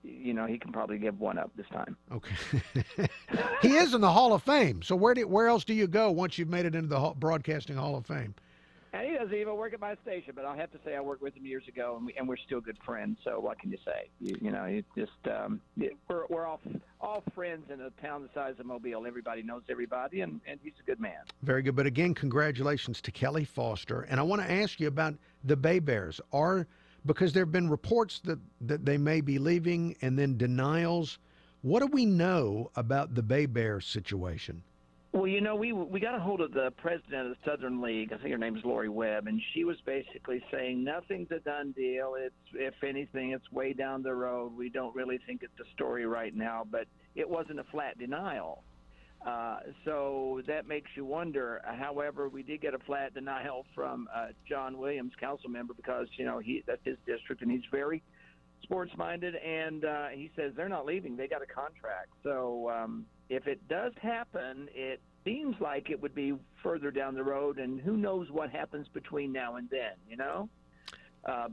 he can probably give one up this time. Okay. He is in the Hall of Fame. So where else do you go once you've made it into the Broadcasting Hall of Fame? And he doesn't even work at my station, but I'll have to say I worked with him years ago, and we're still good friends. So what can you say? We're all friends in a town the size of Mobile. Everybody knows everybody, and he's a good man. Very good. But again, congratulations to Kelly Foster. And I want to ask you about the Bay Bears. Because there have been reports that they may be leaving and then denials. What do we know about the Bay Bears situation? Well, we got a hold of the president of the Southern League. I think her name's Lori Webb, and she was basically saying nothing's a done deal. If anything, it's way down the road. We don't really think it's a story right now, but it wasn't a flat denial. So that makes you wonder. However, we did get a flat denial from John Williams, council member, because that's his district, and he's very sports-minded, and he says they're not leaving. They got a contract. So if it does happen, it seems like it would be further down the road, and who knows what happens between now and then,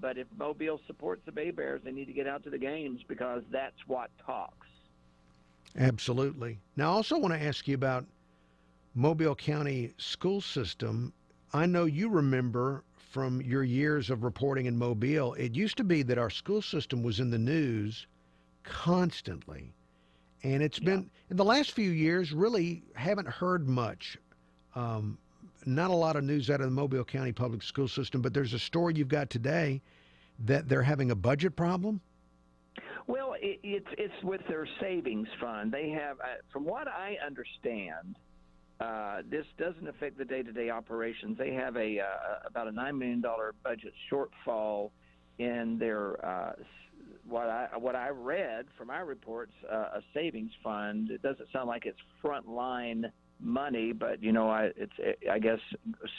But if Mobile supports the Bay Bears, they need to get out to the games because that's what talks. Absolutely. Now, I also want to ask you about Mobile County school system. I know you remember from your years of reporting in Mobile, it used to be that our school system was in the news constantly. And it's been, in the last few years, really haven't heard much. Not a lot of news out of the Mobile County public school system, but there's a story you've got today that they're having a budget problem. Well, it's with their savings fund. They have, from what I understand, this doesn't affect the day-to-day operations. They have about a $9 million budget shortfall in their what I read from my reports, a savings fund. It doesn't sound like it's frontline money, but I guess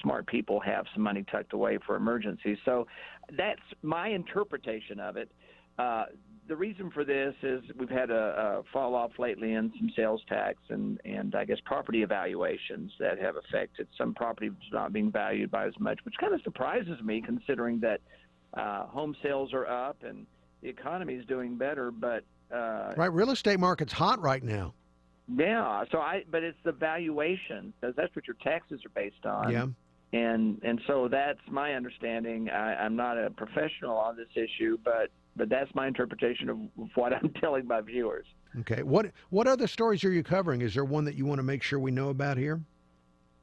smart people have some money tucked away for emergencies. So that's my interpretation of it. The reason for this is we've had a fall off lately in some sales tax and I guess property evaluations that have affected some properties not being valued by as much, which kind of surprises me considering that home sales are up and the economy is doing better. But right, real estate market's hot right now. Yeah, but it's the valuation because that's what your taxes are based on. Yeah. And so that's my understanding. I'm not a professional on this issue, but that's my interpretation of what I'm telling my viewers. Okay. What other stories are you covering? Is there one that you want to make sure we know about here?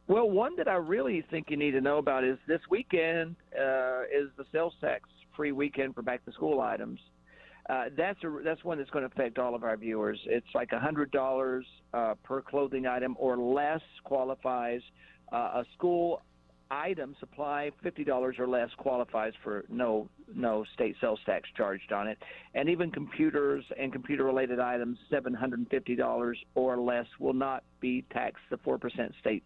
Well, one that I really think you need to know about is this weekend is the sales tax free weekend for back-to-school items. That's one that's going to affect all of our viewers. It's like $100 per clothing item or less qualifies. A school item supply, $50 or less qualifies for no state sales tax charged on it. And even computers and computer-related items, $750 or less will not be taxed the 4% state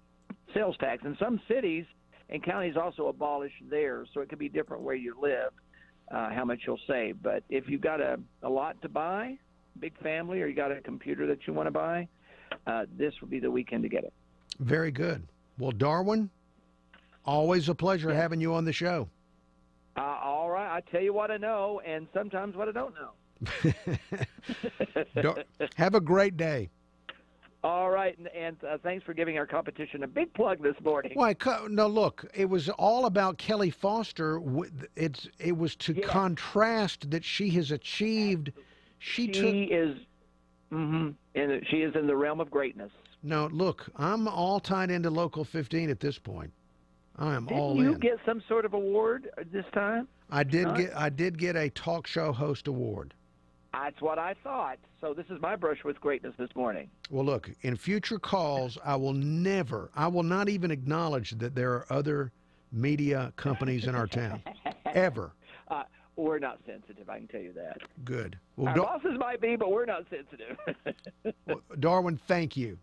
sales tax. And some cities and counties also abolish theirs, so it could be different where you live, how much you'll save. But if you've got a lot to buy, big family, or you got a computer that you want to buy, this will be the weekend to get it. Very good. Well, Darwin, always a pleasure having you on the show. All right. I tell you what I know, and sometimes what I don't know. Have a great day. All right, and thanks for giving our competition a big plug this morning. Why? No, look, it was all about Kelly Foster. It was to contrast that she has achieved. She is in the realm of greatness. No, look, I'm all tied into Local 15 at this point. I am all in. Did you get some sort of award this time? I did get a talk show host award. That's what I thought. So this is my brush with greatness this morning. Well, look, in future calls, I will not even acknowledge that there are other media companies in our town. Ever. We're not sensitive, I can tell you that. Good. Well, our bosses might be, but we're not sensitive. Well, Darwin, thank you.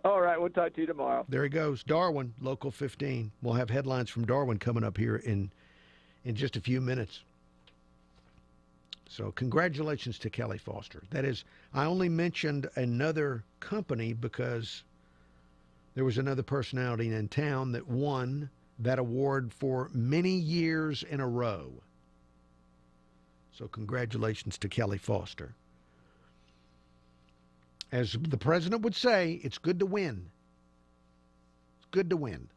All right, we'll talk to you tomorrow. There he goes. Darwin, Local 15. We'll have headlines from Darwin coming up here in just a few minutes. So congratulations to Kelly Foster. That is, I only mentioned another company because there was another personality in town that won that award for many years in a row. So congratulations to Kelly Foster. As the president would say, it's good to win. It's good to win.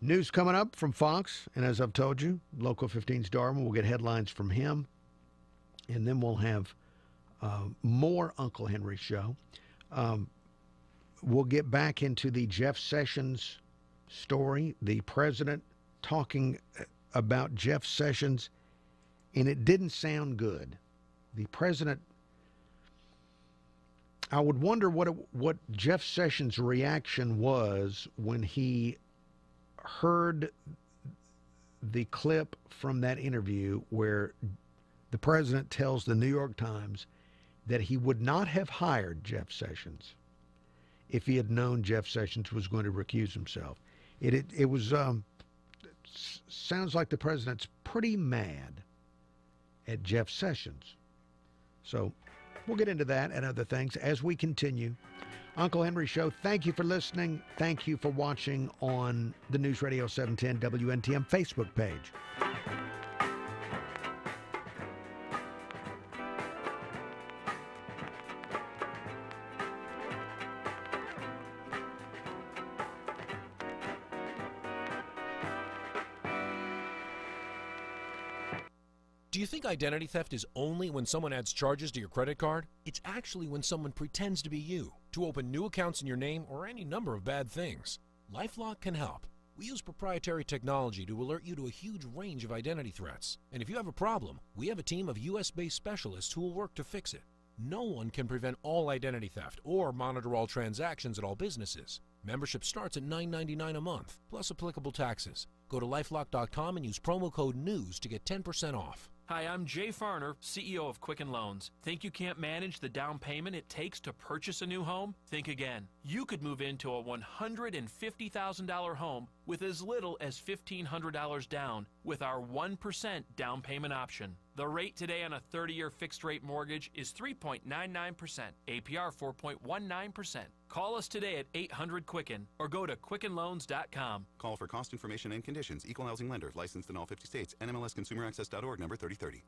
News coming up from Fox, and as I've told you, Local 15's Darwin. We'll get headlines from him, and then we'll have more Uncle Henry show. We'll get back into the Jeff Sessions story, the president talking about Jeff Sessions, and it didn't sound good. The president, I would wonder what Jeff Sessions' reaction was when he heard the clip from that interview where the president tells the New York Times that he would not have hired Jeff Sessions if he had known Jeff Sessions was going to recuse himself. It was sounds like the president's pretty mad at Jeff Sessions. So we'll get into that and other things as we continue. Uncle Henry Show, thank you for listening. Thank you for watching on the News Radio 710 WNTM Facebook page. Do you think identity theft is only when someone adds charges to your credit card? It's actually when someone pretends to be you, to open new accounts in your name, or any number of bad things. LifeLock can help. We use proprietary technology to alert you to a huge range of identity threats. And if you have a problem, we have a team of U.S.-based specialists who will work to fix it. No one can prevent all identity theft or monitor all transactions at all businesses. Membership starts at $9.99 a month, plus applicable taxes. Go to LifeLock.com and use promo code NEWS to get 10% off. Hi, I'm Jay Farner, CEO of Quicken Loans. Think you can't manage the down payment it takes to purchase a new home? Think again. You could move into a $150,000 home with as little as $1,500 down with our 1% down payment option. The rate today on a 30-year fixed-rate mortgage is 3.99%, APR 4.19%. Call us today at 800-QUICKEN or go to QuickenLoans.com. Call for cost information and conditions. Equal housing lender. Licensed in all 50 states. NMLSConsumerAccess.org, number 3030.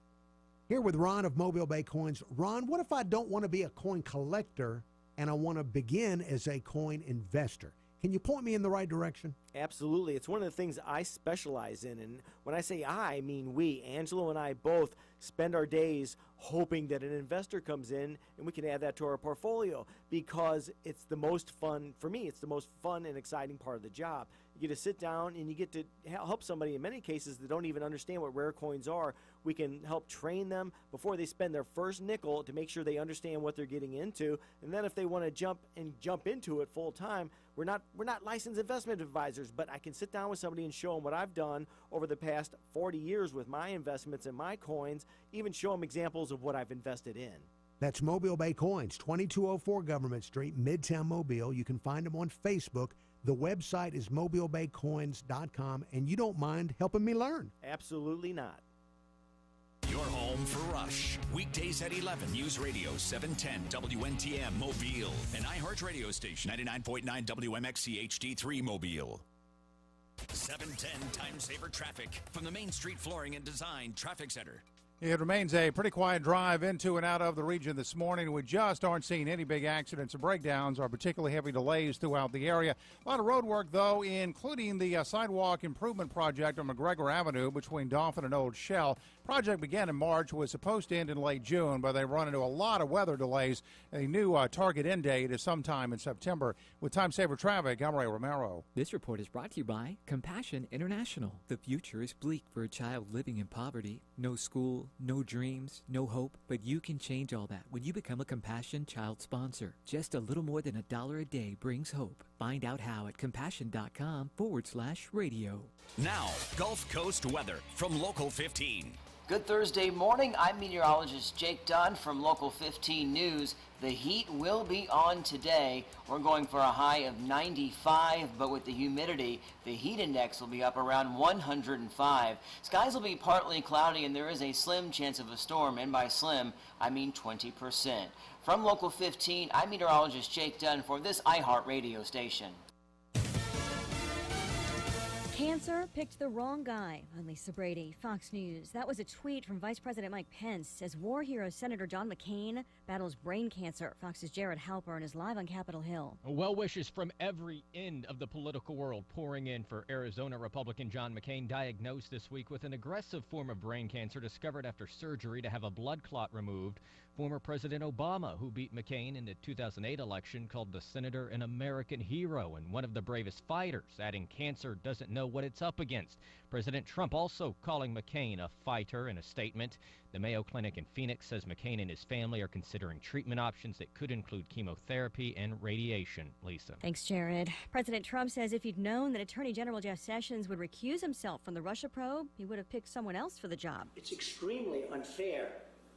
Here with Ron of Mobile Bay Coins. Ron, what if I don't want to be a coin collector and I want to begin as a coin investor? Can you point me in the right direction? Absolutely. It's one of the things I specialize in. And when I say I mean we. Angelo and I both spend our days hoping that an investor comes in and we can add that to our portfolio because it's the most fun, for me, it's the most fun and exciting part of the job. You get to sit down and you get to help somebody in many cases that don't even understand what rare coins are. We can help train them before they spend their first nickel to make sure they understand what they're getting into. And then if they want to jump into it full time, we're not licensed investment advisors, but I can sit down with somebody and show them what I've done over the past 40 years with my investments and my coins, even show them examples of what I've invested in. That's Mobile Bay Coins, 2204 Government Street, Midtown Mobile. You can find them on Facebook. The website is mobilebaycoins.com, and you don't mind helping me learn? Absolutely not. Your home for Rush. Weekdays at 11. News Radio 710 WNTM Mobile. An iHeart radio station. 99.9 WMXC HD3 Mobile. 710 Time Saver Traffic from the Main Street Flooring and Design Traffic Center. It remains a pretty quiet drive into and out of the region this morning. We just aren't seeing any big accidents or breakdowns or particularly heavy delays throughout the area. A lot of road work, though, including the sidewalk improvement project on McGregor Avenue between Dauphin and Old Shell. Project began in March, was supposed to end in late June, but they run into a lot of weather delays. A new target end date is sometime in September. With Time Saver Traffic, I'm Ray Romero. This report is brought to you by Compassion International. The future is bleak for a child living in poverty. No school, no dreams, no hope, but you can change all that when you become a Compassion Child sponsor. Just a little more than $1 a day brings hope. Find out how at compassion.com/radio. Now, Gulf Coast weather from Local 15. Good Thursday morning. I'm meteorologist Jake Dunn from Local 15 News. The heat will be on today. We're going for a high of 95, but with the humidity, the heat index will be up around 105. Skies will be partly cloudy, and there is a slim chance of a storm, and by slim, I mean 20%. From Local 15, I'm meteorologist Jake Dunn for this iHeart radio station. Cancer picked the wrong guy. I'm Lisa Brady, Fox News. That was a tweet from Vice President Mike Pence as war hero Senator John McCain battles brain cancer. Fox's Jared Halpern is live on Capitol Hill. Well wishes from every end of the political world pouring in for Arizona Republican John McCain, diagnosed this week with an aggressive form of brain cancer discovered after surgery to have a blood clot removed. Former President Obama, who beat McCain in the 2008 election, called the senator an American hero and one of the bravest fighters, adding cancer doesn't know what it's up against. President Trump also calling McCain a fighter in a statement. The Mayo Clinic in Phoenix says McCain and his family are considering treatment options that could include chemotherapy and radiation. Lisa. Thanks, Jared. President Trump says if he'd known that Attorney General Jeff Sessions would recuse himself from the Russia probe, he would have picked someone else for the job. It's extremely unfair.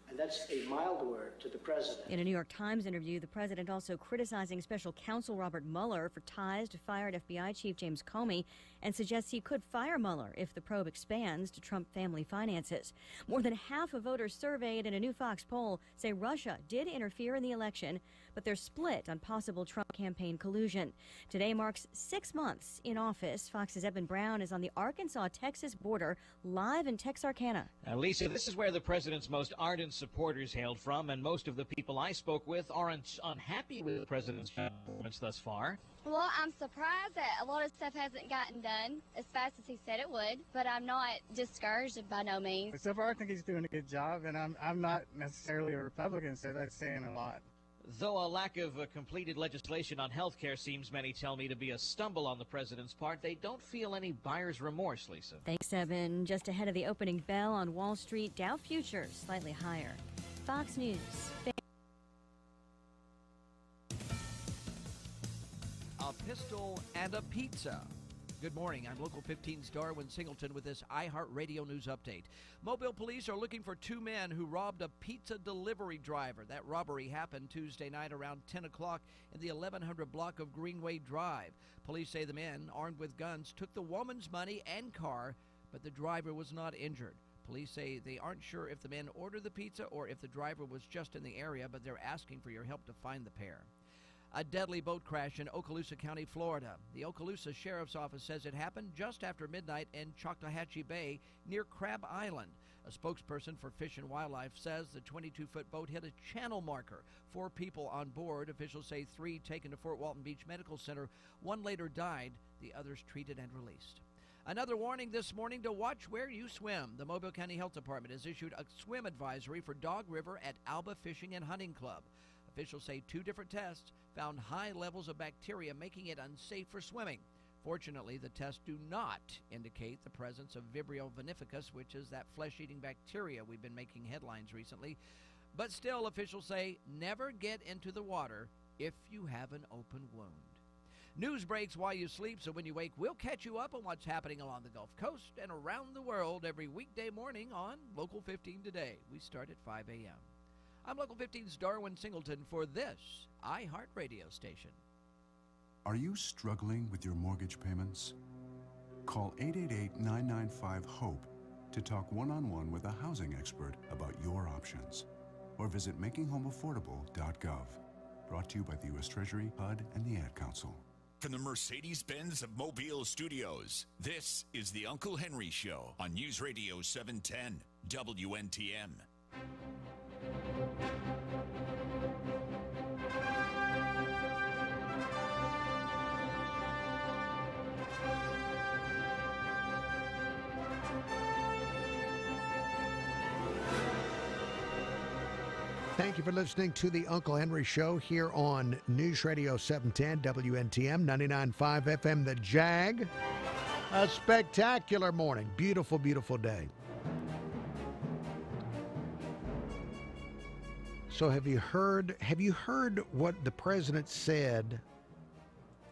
And that's a mild word to the president. In a New York Times interview, the president also criticizing special counsel Robert Mueller for ties to fired FBI chief James Comey and suggests he could fire Mueller if the probe expands to Trump family finances. More than half of voters surveyed in a new Fox poll say Russia did interfere in the election, but they're split on possible Trump campaign collusion. Today marks 6 months in office. Fox's Eben Brown is on the Arkansas-Texas border, live in Texarkana. Lisa, this is where the president's most ardent supporters hailed from, and most of the people I spoke with aren't unhappy with the president's performance thus far. Well, I'm surprised that a lot of stuff hasn't gotten done as fast as he said it would, but I'm not discouraged by no means. So far, I think he's doing a good job, and I'm not necessarily a Republican, so that's saying a lot. Though a lack of completed legislation on health care seems, many tell me, to be a stumble on the president's part, they don't feel any buyer's remorse, Lisa. Thanks, Evan. Just ahead of the opening bell on Wall Street, Dow futures slightly higher. Fox News. A pistol and a pizza. Good morning. I'm Local 15's Darwin Singleton with this iHeart Radio News update. Mobile police are looking for 2 men who robbed a pizza delivery driver. That robbery happened Tuesday night around 10 o'clock in the 1100 block of Greenway Drive. Police say the men, armed with guns, took the woman's money and car, but the driver was not injured. Police say they aren't sure if the men ordered the pizza or if the driver was just in the area, but they're asking for your help to find the pair. A deadly boat crash in Okaloosa County, Florida. The Okaloosa Sheriff's Office says it happened just after midnight in Choctawhatchee Bay near Crab Island. A spokesperson for Fish and Wildlife says the 22-foot boat hit a channel marker. 4 people on board. Officials say 3 taken to Fort Walton Beach Medical Center. 1 later died. The others treated and released. Another warning this morning to watch where you swim. The Mobile County Health Department has issued a swim advisory for Dog River at Alba Fishing and Hunting Club. Officials say 2 different tests found high levels of bacteria, making it unsafe for swimming. Fortunately, the tests do not indicate the presence of Vibrio vinificus, which is that flesh-eating bacteria we've been making headlines recently. But still, officials say never get into the water if you have an open wound. News breaks while you sleep, so when you wake, we'll catch you up on what's happening along the Gulf Coast and around the world every weekday morning on Local 15 Today. We start at 5 a.m. I'm Local 15's Darwin Singleton for this iHeartRadio station. Are you struggling with your mortgage payments? Call 888-995-HOPE to talk one-on-one with a housing expert about your options. Or visit makinghomeaffordable.gov. Brought to you by the U.S. Treasury, HUD, and the Ad Council. From the Mercedes-Benz of Mobile Studios, this is the Uncle Henry Show on News Radio 710 WNTM. Thank you for listening to the Uncle Henry Show here on News Radio 710 WNTM 99.5 FM The Jag. A spectacular morning. Beautiful, beautiful day. So have you heard what the president said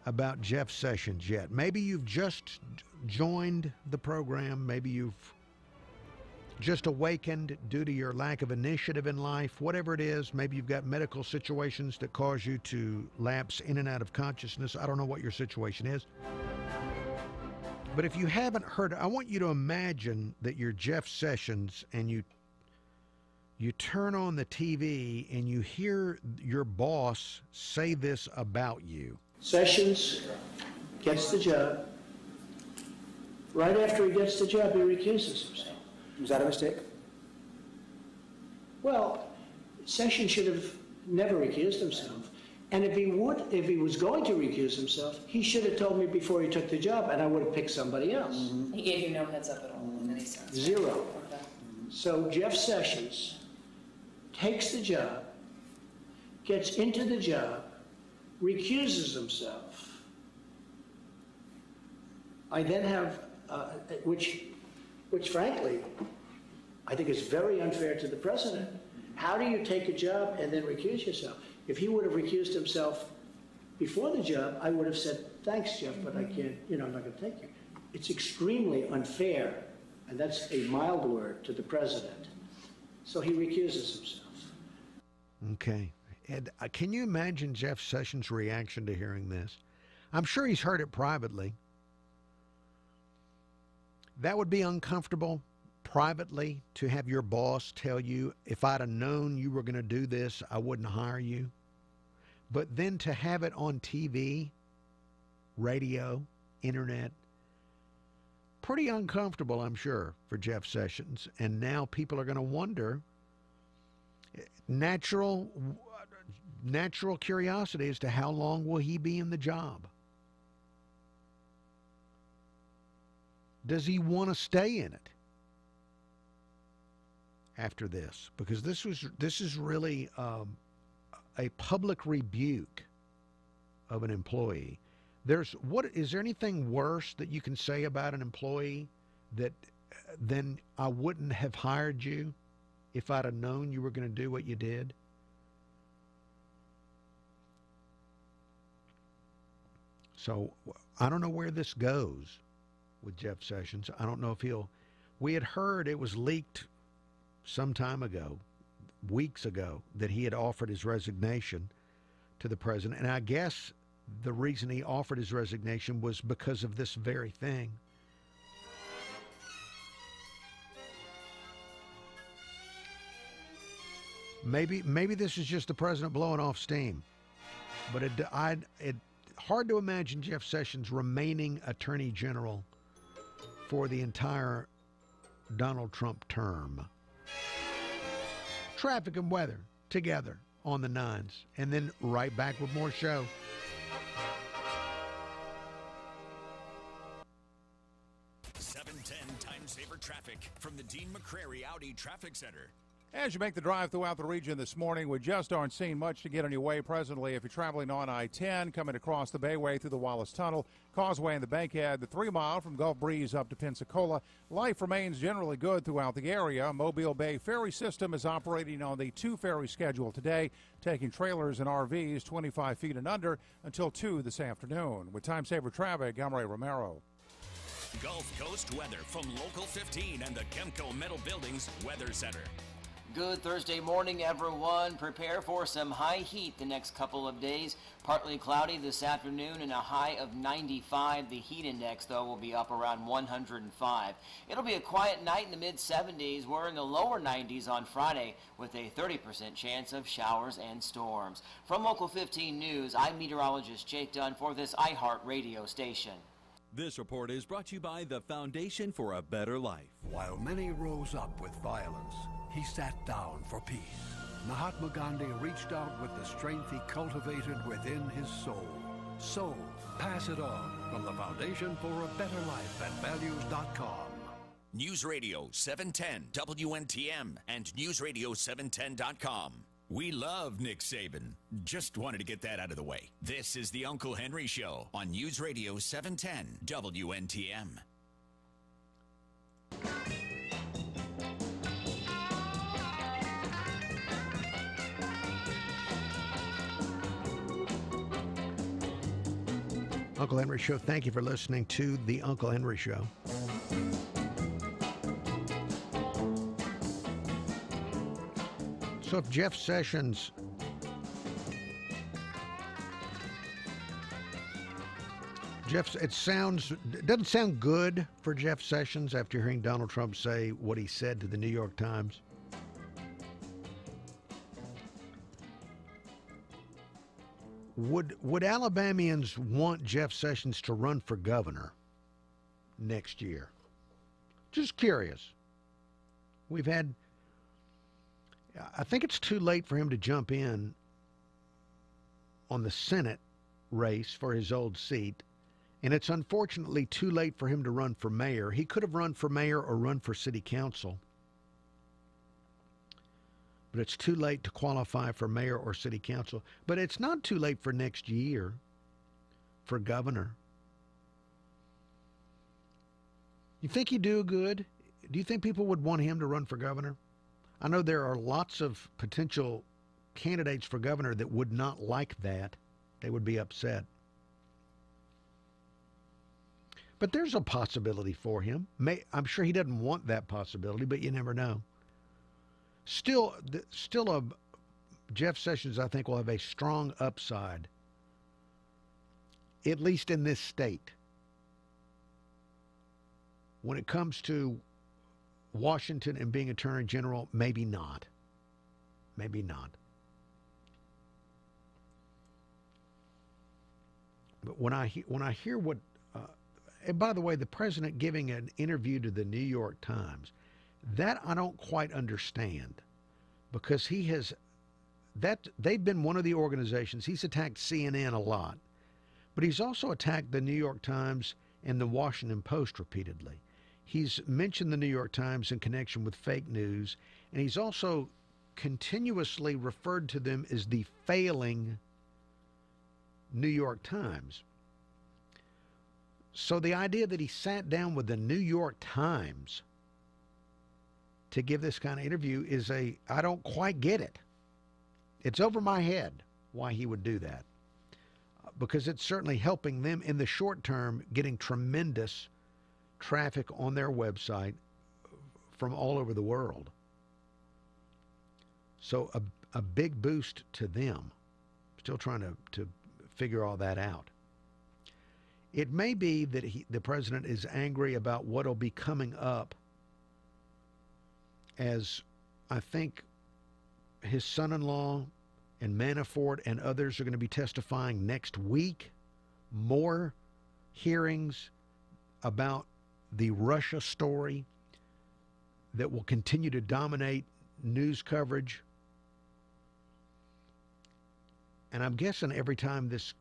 about Jeff Sessions yet? Maybe you've just joined the program. Maybe you've just awakened due to your lack of initiative in life, whatever it is. Maybe you've got medical situations that cause you to lapse in and out of consciousness. I don't know what your situation is. But if you haven't heard, I want you to imagine that you're Jeff Sessions and you turn on the TV and you hear your boss say this about you. Sessions gets the job. Right after he gets the job, he recuses himself. Was that a mistake? Well, Sessions should have never recused himself. And if he was going to recuse himself, he should have told me before he took the job, and I would have picked somebody else. Mm-hmm. He gave you no heads up at all in any sense? Zero. Okay. So Jeff Sessions takes the job, gets into the job, recuses himself. I then have, which frankly, I think is very unfair to the president. How do you take a job and then recuse yourself? If he would have recused himself before the job, I would have said, thanks, Jeff, but I can't, I'm not going to take you. It's extremely unfair, and that's a mild word, to the president. So he recuses himself. Okay. And can you imagine Jeff Sessions' reaction to hearing this? I'm sure he's heard it privately. That would be uncomfortable privately to have your boss tell you, if I'd have known you were going to do this, I wouldn't hire you. But then to have it on TV, radio, internet, pretty uncomfortable, I'm sure, for Jeff Sessions. And now people are going to wonder, natural curiosity as to how long will he be in the job? Does he want to stay in it after this? Because this is really a public rebuke of an employee. Is there anything worse that you can say about an employee than I wouldn't have hired you if I'd have known you were going to do what you did? So I don't know where this goes with Jeff Sessions. I don't know if we had heard it was leaked some time ago, weeks ago, that he had offered his resignation to the president. And I guess the reason he offered his resignation was because of this very thing. Maybe this is just the president blowing off steam. But it's hard to imagine Jeff Sessions remaining Attorney General for the entire Donald Trump term. Traffic and weather together on the 9s, and then right back with more show. Time saver traffic from the Dean McCrary Audi Traffic Center. As you make the drive throughout the region this morning, we just aren't seeing much to get on your way presently. If you're traveling on I-10, coming across the Bayway through the Wallace Tunnel, Causeway and the Bankhead, the 3 Mile from Gulf Breeze up to Pensacola, life remains generally good throughout the area. Mobile Bay Ferry System is operating on the 2 ferry schedule today, taking trailers and RVs 25 feet and under until 2 this afternoon. With Time Saver Traffic, I'm Ray Romero. Gulf Coast weather from Local 15 and the Chemco Metal Buildings Weather Center. Good Thursday morning, everyone. Prepare for some high heat the next couple of days. Partly cloudy this afternoon and a high of 95. The heat index, though, will be up around 105. It'll be a quiet night in the mid-70s. We're in the lower 90s on Friday with a 30% chance of showers and storms. From Local 15 News, I'm meteorologist Jake Dunn for this iHeart radio station. This report is brought to you by the Foundation for a Better Life. While many rose up with violence, he sat down for peace. Mahatma Gandhi reached out with the strength he cultivated within his soul. So, pass it on from the Foundation for a Better Life at values.com. News Radio 710 WNTM and newsradio710.com. We love Nick Saban. Just wanted to get that out of the way. This is the Uncle Henry Show on News Radio 710 WNTM. Uncle Henry Show. Thank you for listening to the Uncle Henry Show. So if Jeff Sessions it doesn't sound good for Jeff Sessions after hearing Donald Trump say what he said to the New York Times. Would Alabamians want Jeff Sessions to run for governor next year? Just curious. I think it's too late for him to jump in on the Senate race for his old seat, and it's unfortunately too late for him to run for mayor. He could have run for mayor or run for city council, but it's too late to qualify for mayor or city council. But it's not too late for next year for governor. You think he'd do good? Do you think people would want him to run for governor? I know there are lots of potential candidates for governor that would not like that. They would be upset. But there's a possibility for him. I'm sure he doesn't want that possibility, but you never know. Still, Jeff Sessions, I think, will have a strong upside, at least in this state. When it comes to Washington and being Attorney General, maybe not. Maybe not. But when I hear what, and by the way, the president giving an interview to the New York Times, that I don't quite understand, because they've been one of the organizations. He's attacked CNN a lot, but he's also attacked the New York Times and the Washington Post repeatedly. He's mentioned the New York Times in connection with fake news, and he's also continuously referred to them as the failing New York Times. So the idea that he sat down with the New York Times to give this kind of interview I don't quite get it. It's over my head why he would do that, because it's certainly helping them in the short term, getting tremendous traffic on their website from all over the world. So a big boost to them. Still trying to figure all that out. It may be that the president is angry about what will be coming up, as I think his son-in-law and Manafort and others are going to be testifying next week. More hearings about the Russia story that will continue to dominate news coverage. And I'm guessing every time this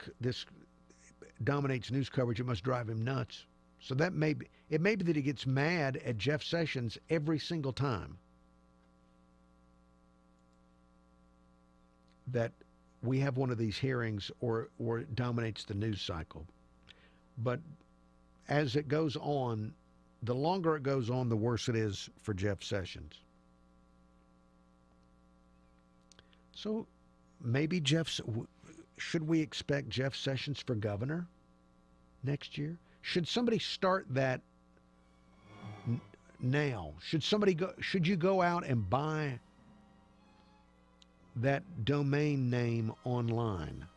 dominates news coverage, it must drive him nuts. So it may be that he gets mad at Jeff Sessions every single time. that we have one of these hearings or it dominates the news cycle. But as it goes on, the longer it goes on, the worse it is for Jeff Sessions. So maybe should we expect Jeff Sessions for governor next year? Should somebody start that now? Should you go out and buy that domain name online?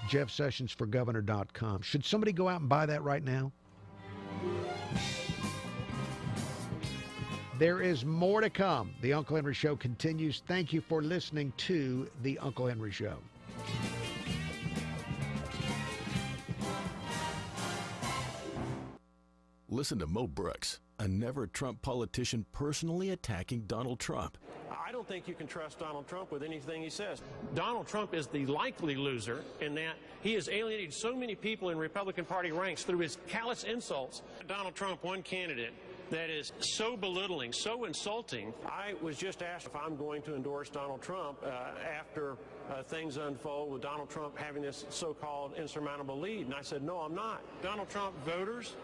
JeffSessionsForGovernor.com. Should somebody go out and buy that right now? There is more to come. The Uncle Henry Show continues. Thank you for listening to The Uncle Henry Show. Listen to Mo Brooks, a never-Trump politician personally attacking Donald Trump. I don't think you can trust Donald Trump with anything he says. Donald Trump is the likely loser in that he has alienated so many people in Republican Party ranks through his callous insults. Donald Trump, one candidate that is so belittling, so insulting. I was just asked if I'm going to endorse Donald Trump after things unfold with Donald Trump having this so-called insurmountable lead. And I said, no, I'm not. Donald Trump voters,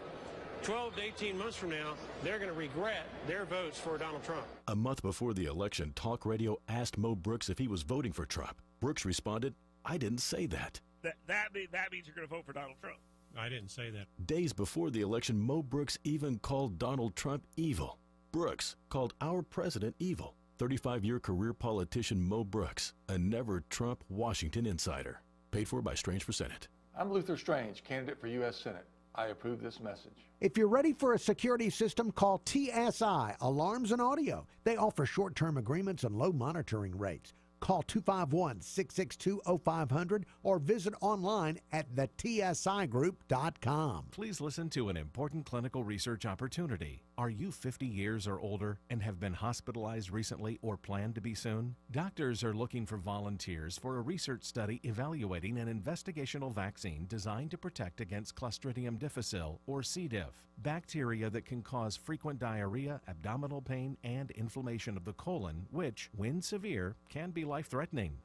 12 to 18 months from now, they're going to regret their votes for Donald Trump. A month before the election, Talk Radio asked Mo Brooks if he was voting for Trump. Brooks responded, I didn't say that. That means you're going to vote for Donald Trump. I didn't say that. Days before the election, Mo Brooks even called Donald Trump evil. Brooks called our president evil. 35-year career politician Mo Brooks, a never-Trump Washington insider. Paid for by Strange for Senate. I'm Luther Strange, candidate for U.S. Senate. I approve this message. If you're ready for a security system, call TSI Alarms and Audio. They offer short-term agreements and low monitoring rates. Call 251-662-0500 or visit online at thetsigroup.com. Please listen to an important clinical research opportunity. Are you 50 years or older and have been hospitalized recently or plan to be soon? Doctors are looking for volunteers for a research study evaluating an investigational vaccine designed to protect against Clostridium difficile, or C. diff, bacteria that can cause frequent diarrhea, abdominal pain, and inflammation of the colon, which, when severe, can be life-threatening.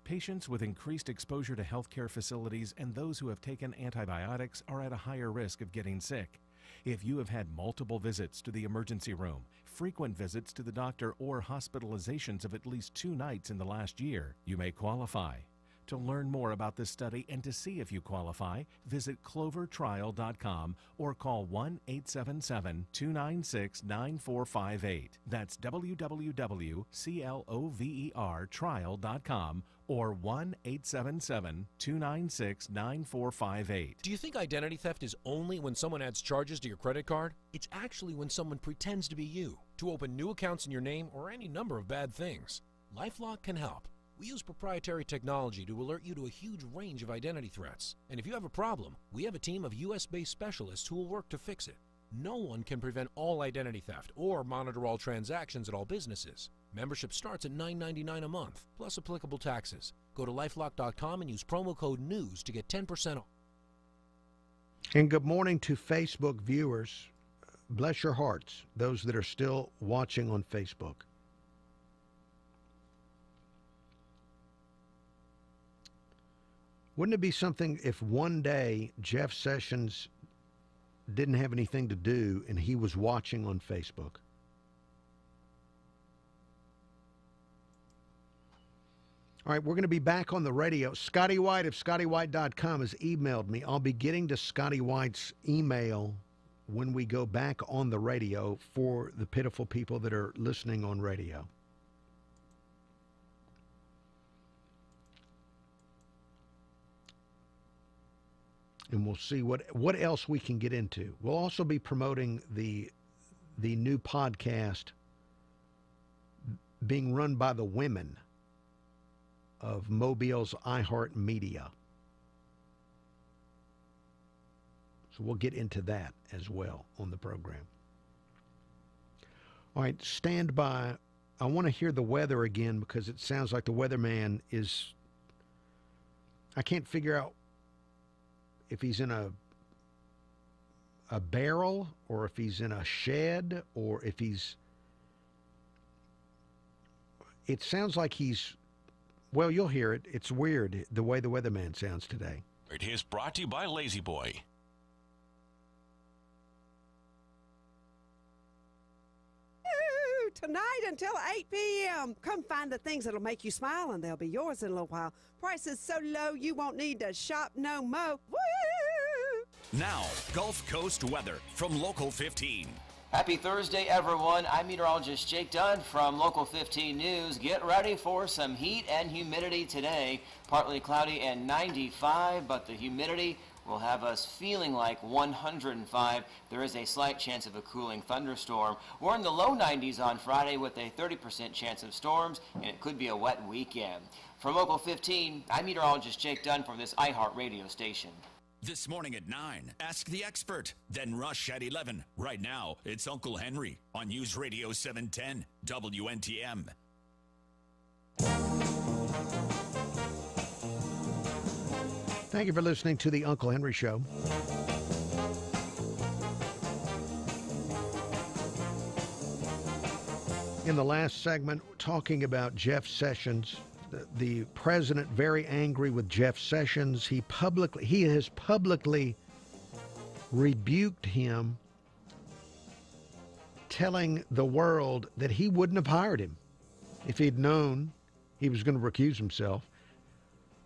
Patients with increased exposure to healthcare facilities and those who have taken antibiotics are at a higher risk of getting sick. If you have had multiple visits to the emergency room, frequent visits to the doctor, or hospitalizations of at least 2 nights in the last year, you may qualify. To learn more about this study and to see if you qualify, visit clovertrial.com or call 1-877-296-9458. That's www.clovertrial.com or 1-877-296-9458. Do you think identity theft is only when someone adds charges to your credit card? It's actually when someone pretends to be you to open new accounts in your name or any number of bad things. LifeLock can help. We use proprietary technology to alert you to a huge range of identity threats. And if you have a problem, we have a team of U.S.-based specialists who will work to fix it. No one can prevent all identity theft or monitor all transactions at all businesses. Membership starts at $9.99 a month, plus applicable taxes. Go to LifeLock.com and use promo code NEWS to get 10% off. And good morning to Facebook viewers. Bless your hearts, those that are still watching on Facebook. Wouldn't it be something if one day Jeff Sessions didn't have anything to do and he was watching on Facebook? All right, we're going to be back on the radio. Scotty White of ScottyWhite.com has emailed me. I'll be getting to Scotty White's email when we go back on the radio for the pitiful people that are listening on radio. And we'll see what else we can get into. We'll also be promoting the new podcast being run by the women of Mobile's iHeartMedia. So we'll get into that as well on the program. All right, stand by. I want to hear the weather again because it sounds like the weatherman is... I can't figure out if he's in a barrel or if he's in a shed or if he's... It sounds like he's Well, you'll hear it. It's weird the way the weatherman sounds today. It is brought to you by Lazy Boy. Tonight until 8 p.m. Come find the things that'll make you smile, and they'll be yours in a little while. Prices so low you won't need to shop no mo. Woo! Now, Gulf Coast weather from Local 15. Happy Thursday, everyone. I'm meteorologist Jake Dunn from Local 15 News. Get ready for some heat and humidity today. Partly cloudy and 95, but the humidity will have us feeling like 105. There is a slight chance of a cooling thunderstorm. We're in the low 90s on Friday with a 30% chance of storms, and it could be a wet weekend. From Local 15, I'm meteorologist Jake Dunn from this iHeart radio station. This morning at 9, Ask the Expert. Then Rush at 11. Right now, it's Uncle Henry on News Radio 710 WNTM. Thank you for listening to the Uncle Henry Show. In the last segment, talking about Jeff Sessions, the president very angry with Jeff Sessions. He has publicly rebuked him, telling the world that he wouldn't have hired him if he'd known he was going to recuse himself.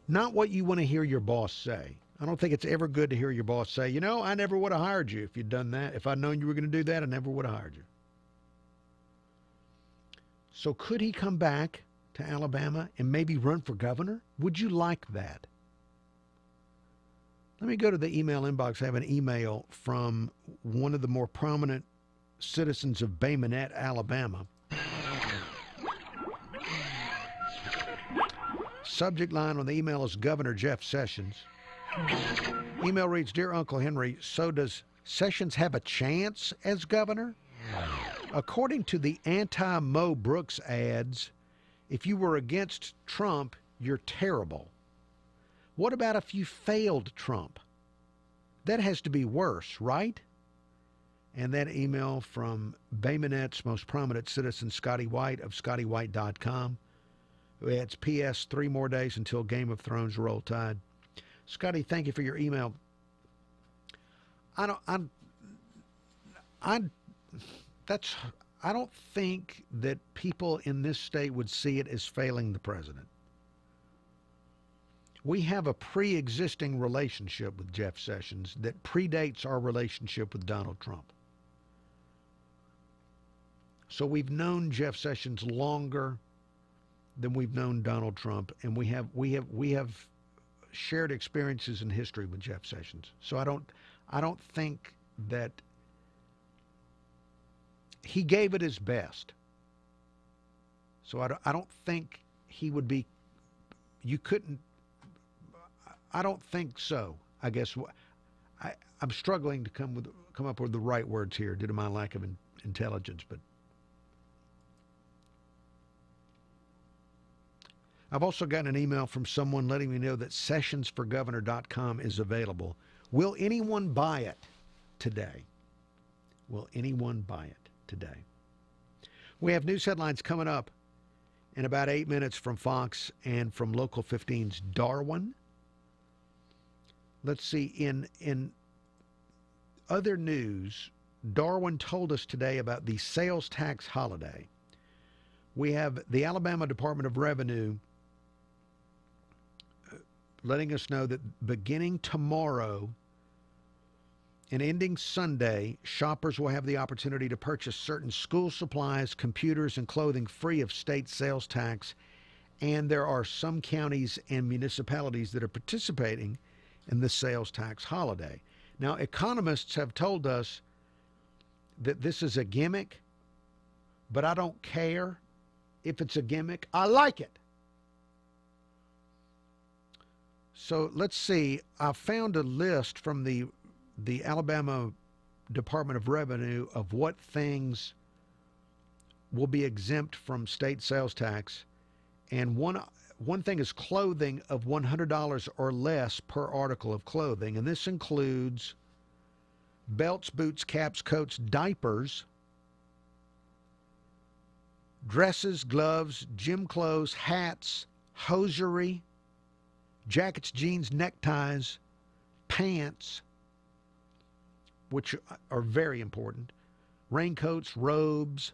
Not what you want to hear your boss say. I don't think it's ever good to hear your boss say, you know, I never would have hired you if you'd done that. If I'd known you were going to do that, I never would have hired you. So could he come back to Alabama and maybe run for governor? Would you like that? Let me go to the email inbox. I have an email from one of the more prominent citizens of Bay Minette, Alabama. Subject line on the email is Governor Jeff Sessions. Email reads, Dear Uncle Henry, so does Sessions have a chance as governor? According to the anti-Mo Brooks ads, if you were against Trump, you're terrible. What about if you failed Trump? That has to be worse, right? And that email from Bay Minette's most prominent citizen, Scotty White of ScottyWhite.com. It's P.S. 3 more days until Game of Thrones Roll Tide. Scotty, thank you for your email. I don't think that people in this state would see it as failing the president. We have a pre-existing relationship with Jeff Sessions that predates our relationship with Donald Trump. So we've known Jeff Sessions longer than we've known Donald Trump, and we have shared experiences in history with Jeff Sessions. So I don't think that he gave it his best. So I don't think he would be. You couldn't. I don't think so. I guess I'm struggling to come up with the right words here due to my lack of intelligence, but. I've also gotten an email from someone letting me know that sessionsforgovernor.com is available. Will anyone buy it today? Will anyone buy it today? We have news headlines coming up in about 8 minutes from Fox and from Local 15's Darwin. Let's see, in other news, Darwin told us today about the sales tax holiday. We have the Alabama Department of Revenue letting us know that beginning tomorrow and ending Sunday, shoppers will have the opportunity to purchase certain school supplies, computers, and clothing free of state sales tax. And there are some counties and municipalities that are participating in the sales tax holiday. Now, economists have told us that this is a gimmick, but I don't care if it's a gimmick. I like it. So let's see. I found a list from the Alabama Department of Revenue of what things will be exempt from state sales tax. And one thing is clothing of $100 or less per article of clothing. And this includes belts, boots, caps, coats, diapers, dresses, gloves, gym clothes, hats, hosiery, jackets, jeans, neckties, pants, which are very important, raincoats, robes,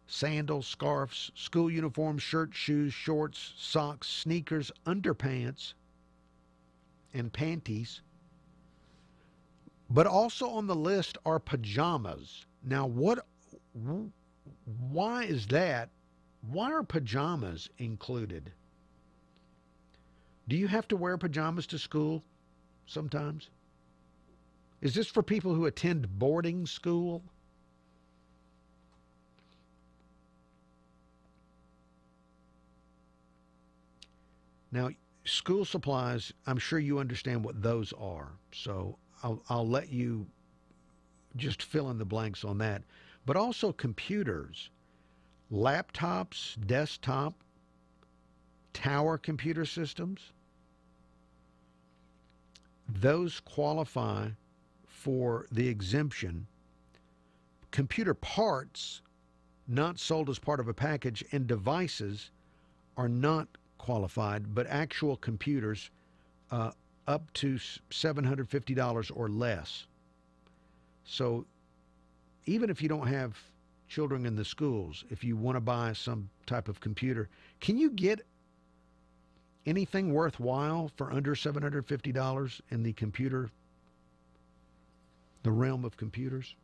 sandals, scarves, school uniforms, shirts, shoes, shorts, socks, sneakers, underpants, and panties. But also on the list are pajamas. Now, why is that? Why are pajamas included? Do you have to wear pajamas to school sometimes? Is this for people who attend boarding school? Now, school supplies, I'm sure you understand what those are. So I'll let you just fill in the blanks on that. But also computers, laptops, desktop, tower computer systems. Those qualify for the exemption. Computer parts not sold as part of a package and devices are not qualified, but actual computers up to $750 or less. So even if you don't have children in the schools, if you want to buy some type of computer, can you get anything worthwhile for under $750 in the realm of computers?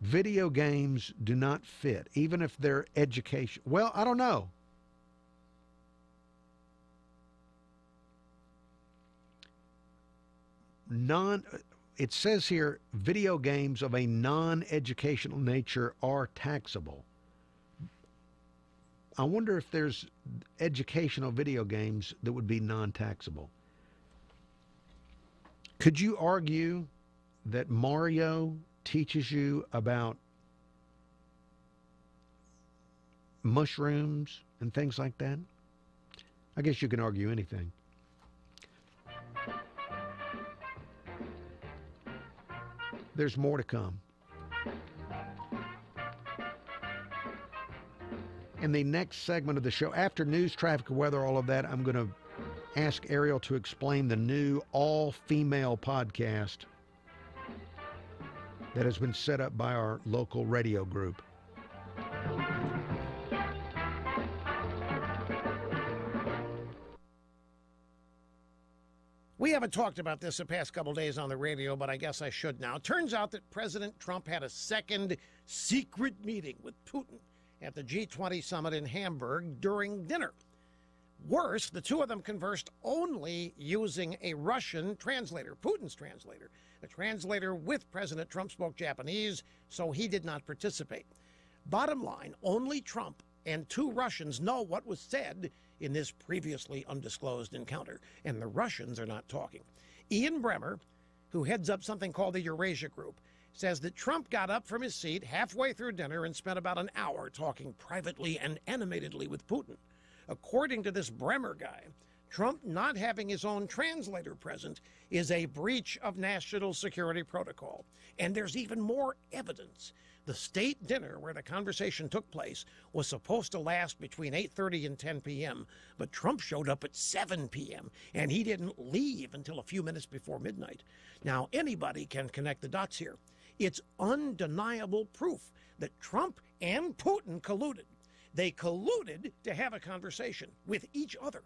Video games do not fit, even if they're education. Well, I don't know. It says here, video games of a non-educational nature are taxable. I wonder if there's educational video games that would be non-taxable. Could you argue that Mario teaches you about mushrooms and things like that? I guess you can argue anything. There's more to come. In the next segment of the show, after news, traffic, weather, all of that, I'm going to ask Ariel to explain the new all-female podcast that has been set up by our local radio group. We haven't talked about this the past couple days on the radio, but I guess I should now. Turns out that President Trump had a second secret meeting with Putin at the G20 summit in Hamburg during dinner. Worse, the two of them conversed only using a Russian translator, Putin's translator. The translator with President Trump spoke Japanese, so he did not participate. Bottom line, only Trump and two Russians know what was said in this previously undisclosed encounter, and the Russians are not talking. Ian Bremmer, who heads up something called the Eurasia Group, says that Trump got up from his seat halfway through dinner and spent about an hour talking privately and animatedly with Putin. According to this Bremmer guy, Trump not having his own translator present is a breach of national security protocol. And there's even more evidence. The state dinner where the conversation took place was supposed to last between 8:30 and 10 p.m., but Trump showed up at 7 p.m., and he didn't leave until a few minutes before midnight. Now, anybody can connect the dots here. It's undeniable proof that Trump and Putin colluded. They colluded to have a conversation with each other.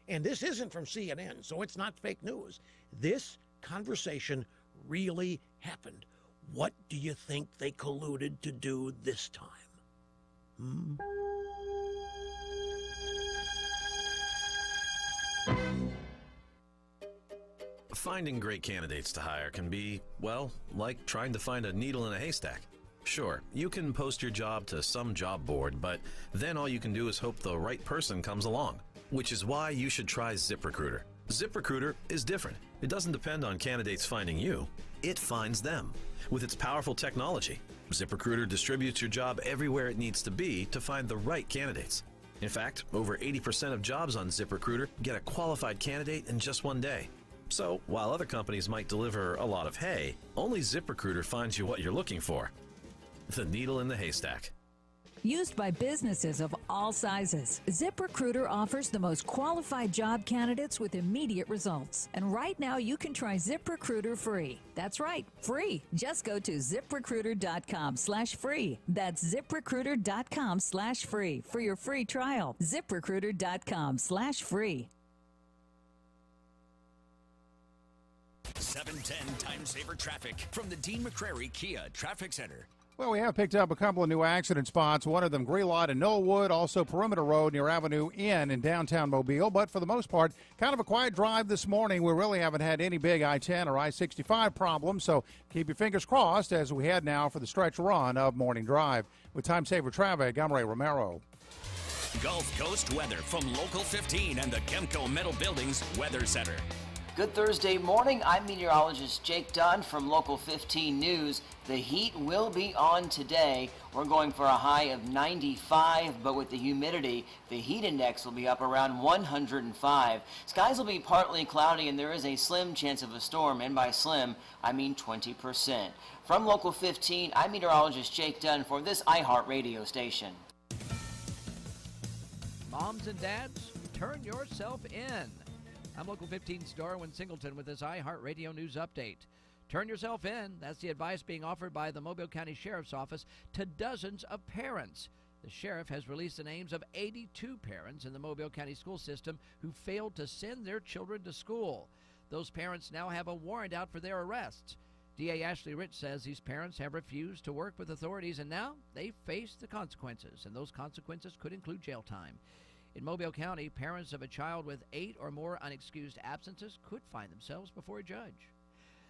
And this isn't from CNN, so it's not fake news. This conversation really happened. What do you think they colluded to do this time? Finding great candidates to hire can be, well, like trying to find a needle in a haystack. Sure, you can post your job to some job board, but then all you can do is hope the right person comes along. Which is why you should try ZipRecruiter. ZipRecruiter is different. It doesn't depend on candidates finding you. It finds them. With its powerful technology, ZipRecruiter distributes your job everywhere it needs to be to find the right candidates. In fact, over 80% of jobs on ZipRecruiter get a qualified candidate in just one day. So, while other companies might deliver a lot of hay, only ZipRecruiter finds you what you're looking for. the needle in the haystack. Used by businesses of all sizes, ZipRecruiter offers the most qualified job candidates with immediate results. And right now you can try ZipRecruiter free. That's right, free. Just go to ZipRecruiter.com/free. That's ZipRecruiter.com/free for your free trial. ZipRecruiter.com/free. 710 Time Saver Traffic from the Dean McCrary Kia Traffic Center. Well, we have picked up a couple of new accident spots. One of them, Greenlawn and Knollwood, also Perimeter Road near Avenue N in downtown Mobile. But for the most part, kind of a quiet drive this morning. We really haven't had any big I-10 or I-65 problems, so keep your fingers crossed as we head now for the stretch run of Morning Drive. With Time Saver Traffic, I'm Ray Romero. Gulf Coast weather from Local 15 and the Gemco Metal Buildings Weather Center. Good Thursday morning. I'm meteorologist Jake Dunn from Local 15 News. The heat will be on today. We're going for a high of 95, but with the humidity, the heat index will be up around 105. Skies will be partly cloudy, and there is a slim chance of a storm, and by slim, I mean 20%. From Local 15, I'm meteorologist Jake Dunn for this iHeart radio station. Moms and dads, turn yourself in. I'm Local 15's Darwin Singleton with this iHeart Radio News Update. Turn yourself in. That's the advice being offered by the Mobile County Sheriff's Office to dozens of parents. The sheriff has released the names of 82 parents in the Mobile County school system who failed to send their children to school. Those parents now have a warrant out for their arrests. DA Ashley Rich says these parents have refused to work with authorities, and now they face the consequences, and those consequences could include jail time. In Mobile County, parents of a child with 8 or more unexcused absences could find themselves before a judge.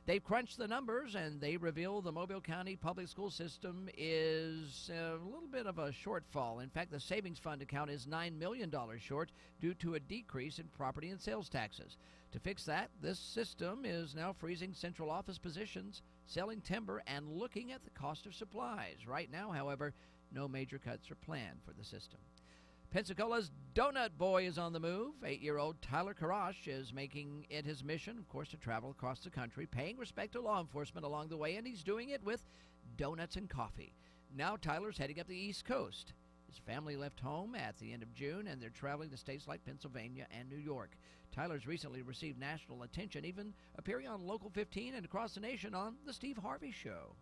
They've crunched the numbers, and they reveal the Mobile County public school system is a little bit of a shortfall. In fact, the savings fund account is $9 million short due to a decrease in property and sales taxes. To fix that, this system is now freezing central office positions, selling timber, and looking at the cost of supplies. Right now, however, no major cuts are planned for the system. Pensacola's Donut Boy is on the move. 8-year-old Tyler Karash is making it his mission, of course, to travel across the country, paying respect to law enforcement along the way, and he's doing it with donuts and coffee. Now Tyler's heading up the East Coast. His family left home at the end of June, and they're traveling to states like Pennsylvania and New York. Tyler's recently received national attention, even appearing on Local 15 and across the nation on The Steve Harvey Show.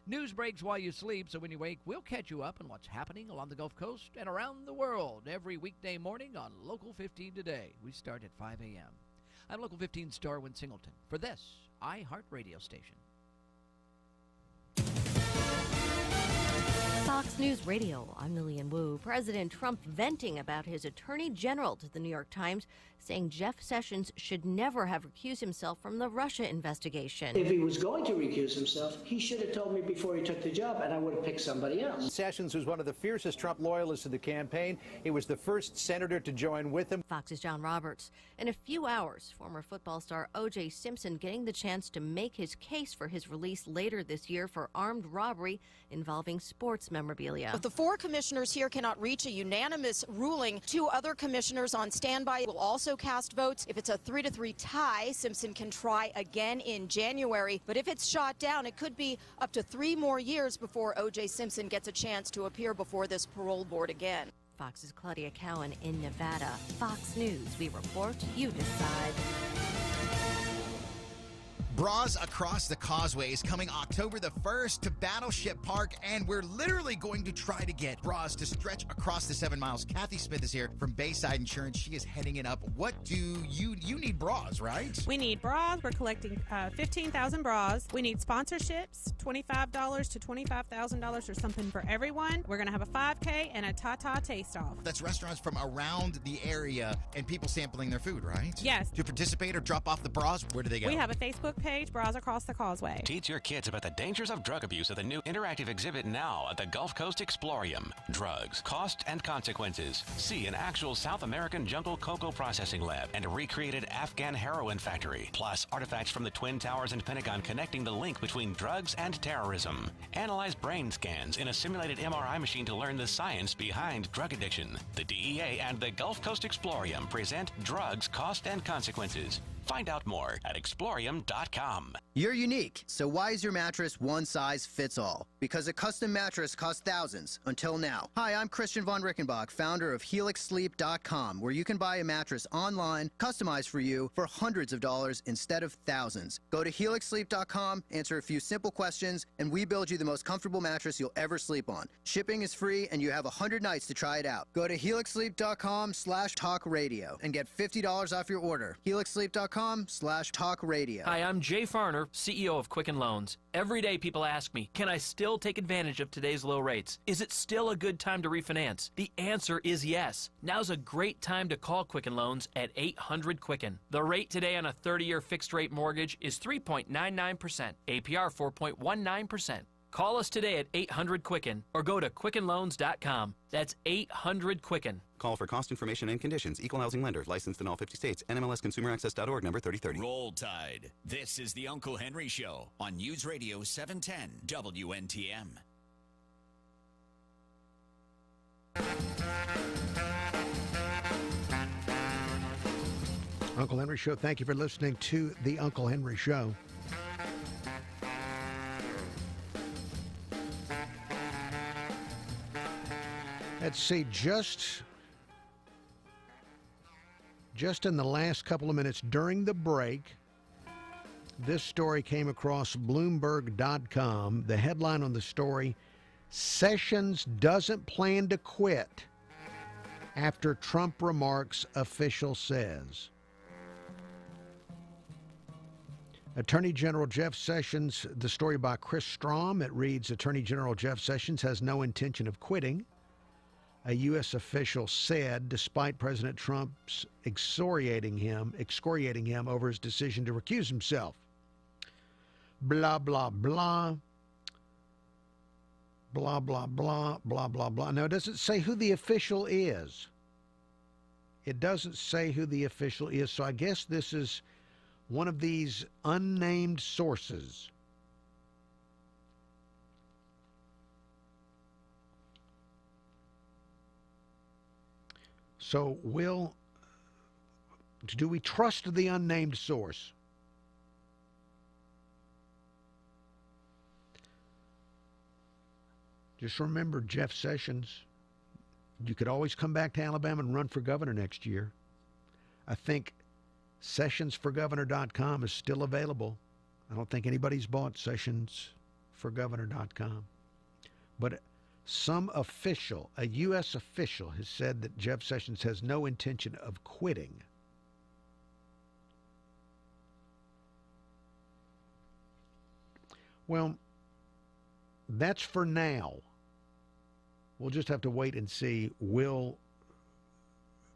News breaks while you sleep, so when you wake, we'll catch you up on what's happening along the Gulf Coast and around the world every weekday morning on Local 15 Today. We start at 5 a.m. I'm Local 15's Darwin Singleton for this iHeart radio station. Fox News Radio, I'm Lillian Wu. President Trump venting about his attorney general to the New York Times, saying Jeff Sessions should never have recused himself from the Russia investigation. If he was going to recuse himself, he should have told me before he took the job, and I would have picked somebody else. Sessions was one of the fiercest Trump loyalists of the campaign. He was the first senator to join with him. Fox's John Roberts. In a few hours, former football star O.J. Simpson getting the chance to make his case for his release later this year for armed robbery involving sports memorabilia. If the 4 commissioners here cannot reach a unanimous ruling, 2 other commissioners on standby will also cast votes. If it's a 3-3 tie, Simpson can try again in January. But if it's shot down, it could be up to 3 more years before O.J. Simpson gets a chance to appear before this parole board again. Fox's Claudia Cowan in Nevada. Fox News, we report, you decide. Bras Across the Causeway is coming October the 1st to Battleship Park, and we're literally going to try to get bras to stretch across the 7 miles. Kathy Smith is here from Bayside Insurance. She is heading it up. What do you need bras, right? We need bras. We're collecting 15,000 bras. We need sponsorships, $25 to $25,000 or something for everyone. We're going to have a 5K and a Tata Taste-Off. That's restaurants from around the area and people sampling their food, right? Yes. To participate or drop off the bras, where do they go? We have a Facebook page, Bras Across the Causeway. Teach your kids about the dangers of drug abuse at the new interactive exhibit now at the Gulf Coast Explorium. Drugs, cost, and consequences. See an actual South American jungle cocoa processing lab and a recreated Afghan heroin factory. Plus, artifacts from the Twin Towers and Pentagon connecting the link between drugs and terrorism. Analyze brain scans in a simulated MRI machine to learn the science behind drug addiction. The DEA and the Gulf Coast Explorium present Drugs, Cost, and Consequences. Find out more at Explorium.com. You're unique, so why is your mattress one size fits all? Because a custom mattress costs thousands, until now. Hi, I'm Christian von Rickenbach, founder of HelixSleep.com, where you can buy a mattress online, customized for you, for hundreds of dollars instead of thousands. Go to HelixSleep.com, answer a few simple questions, and we build you the most comfortable mattress you'll ever sleep on. Shipping is free, and you have 100 nights to try it out. Go to HelixSleep.com/talkradio and get $50 off your order. HelixSleep.com/talkradio. Hi, I'm Jay Farner, CEO of Quicken Loans. Every day people ask me, can I still take advantage of today's low rates? Is it still a good time to refinance? The answer is yes. Now's a great time to call Quicken Loans at 800-QUICKEN. The rate today on a 30-year fixed-rate mortgage is 3.99%, APR 4.19%. Call us today at 800-QUICKEN or go to QuickenLoans.com. That's 800-QUICKEN. Call for cost information and conditions. Equal housing lender. Licensed in all 50 states. NMLSConsumerAccess.org number 3030. Roll Tide. This is the Uncle Henry Show on News Radio 710 WNTM. Uncle Henry Show. Thank you for listening to the Uncle Henry Show. Let's see, just in the last couple of minutes during the break, this story came across Bloomberg.com. The headline on the story, Sessions doesn't plan to quit after Trump remarks, official says. Attorney General Jeff Sessions, the story by Chris Strom, it reads, Attorney General Jeff Sessions has no intention of quitting. A U.S. official said, despite President Trump's excoriating him over his decision to recuse himself. Blah, blah, blah. Blah, blah, blah, blah, blah, blah. Now, it doesn't say who the official is. It doesn't say who the official is, so I guess this is one of these unnamed sources. So do we trust the unnamed source? Just remember, Jeff Sessions, you could always come back to Alabama and run for governor next year. I think sessionsforgovernor.com is still available. I don't think anybody's bought sessionsforgovernor.com. But some official, a U.S. official, has said that Jeff Sessions has no intention of quitting. Well, that's for now. We'll just have to wait and see, will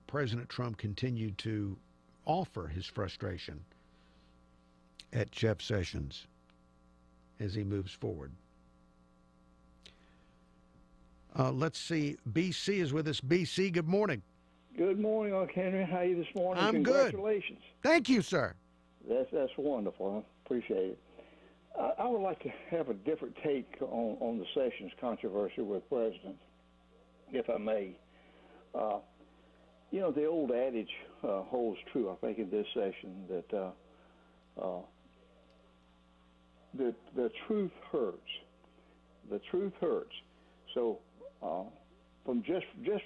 President Trump continue to offer his frustration at Jeff Sessions as he moves forward? Let's see. BC is with us. BC, good morning. Good morning, Uncle Henry. How are you this morning? I'm good. Congratulations. Thank you, sir. That's wonderful. I appreciate it. I would like to have a different take on the Sessions controversy with President, if I may. You know, the old adage holds true, I think, in this session, that the truth hurts. The truth hurts. So from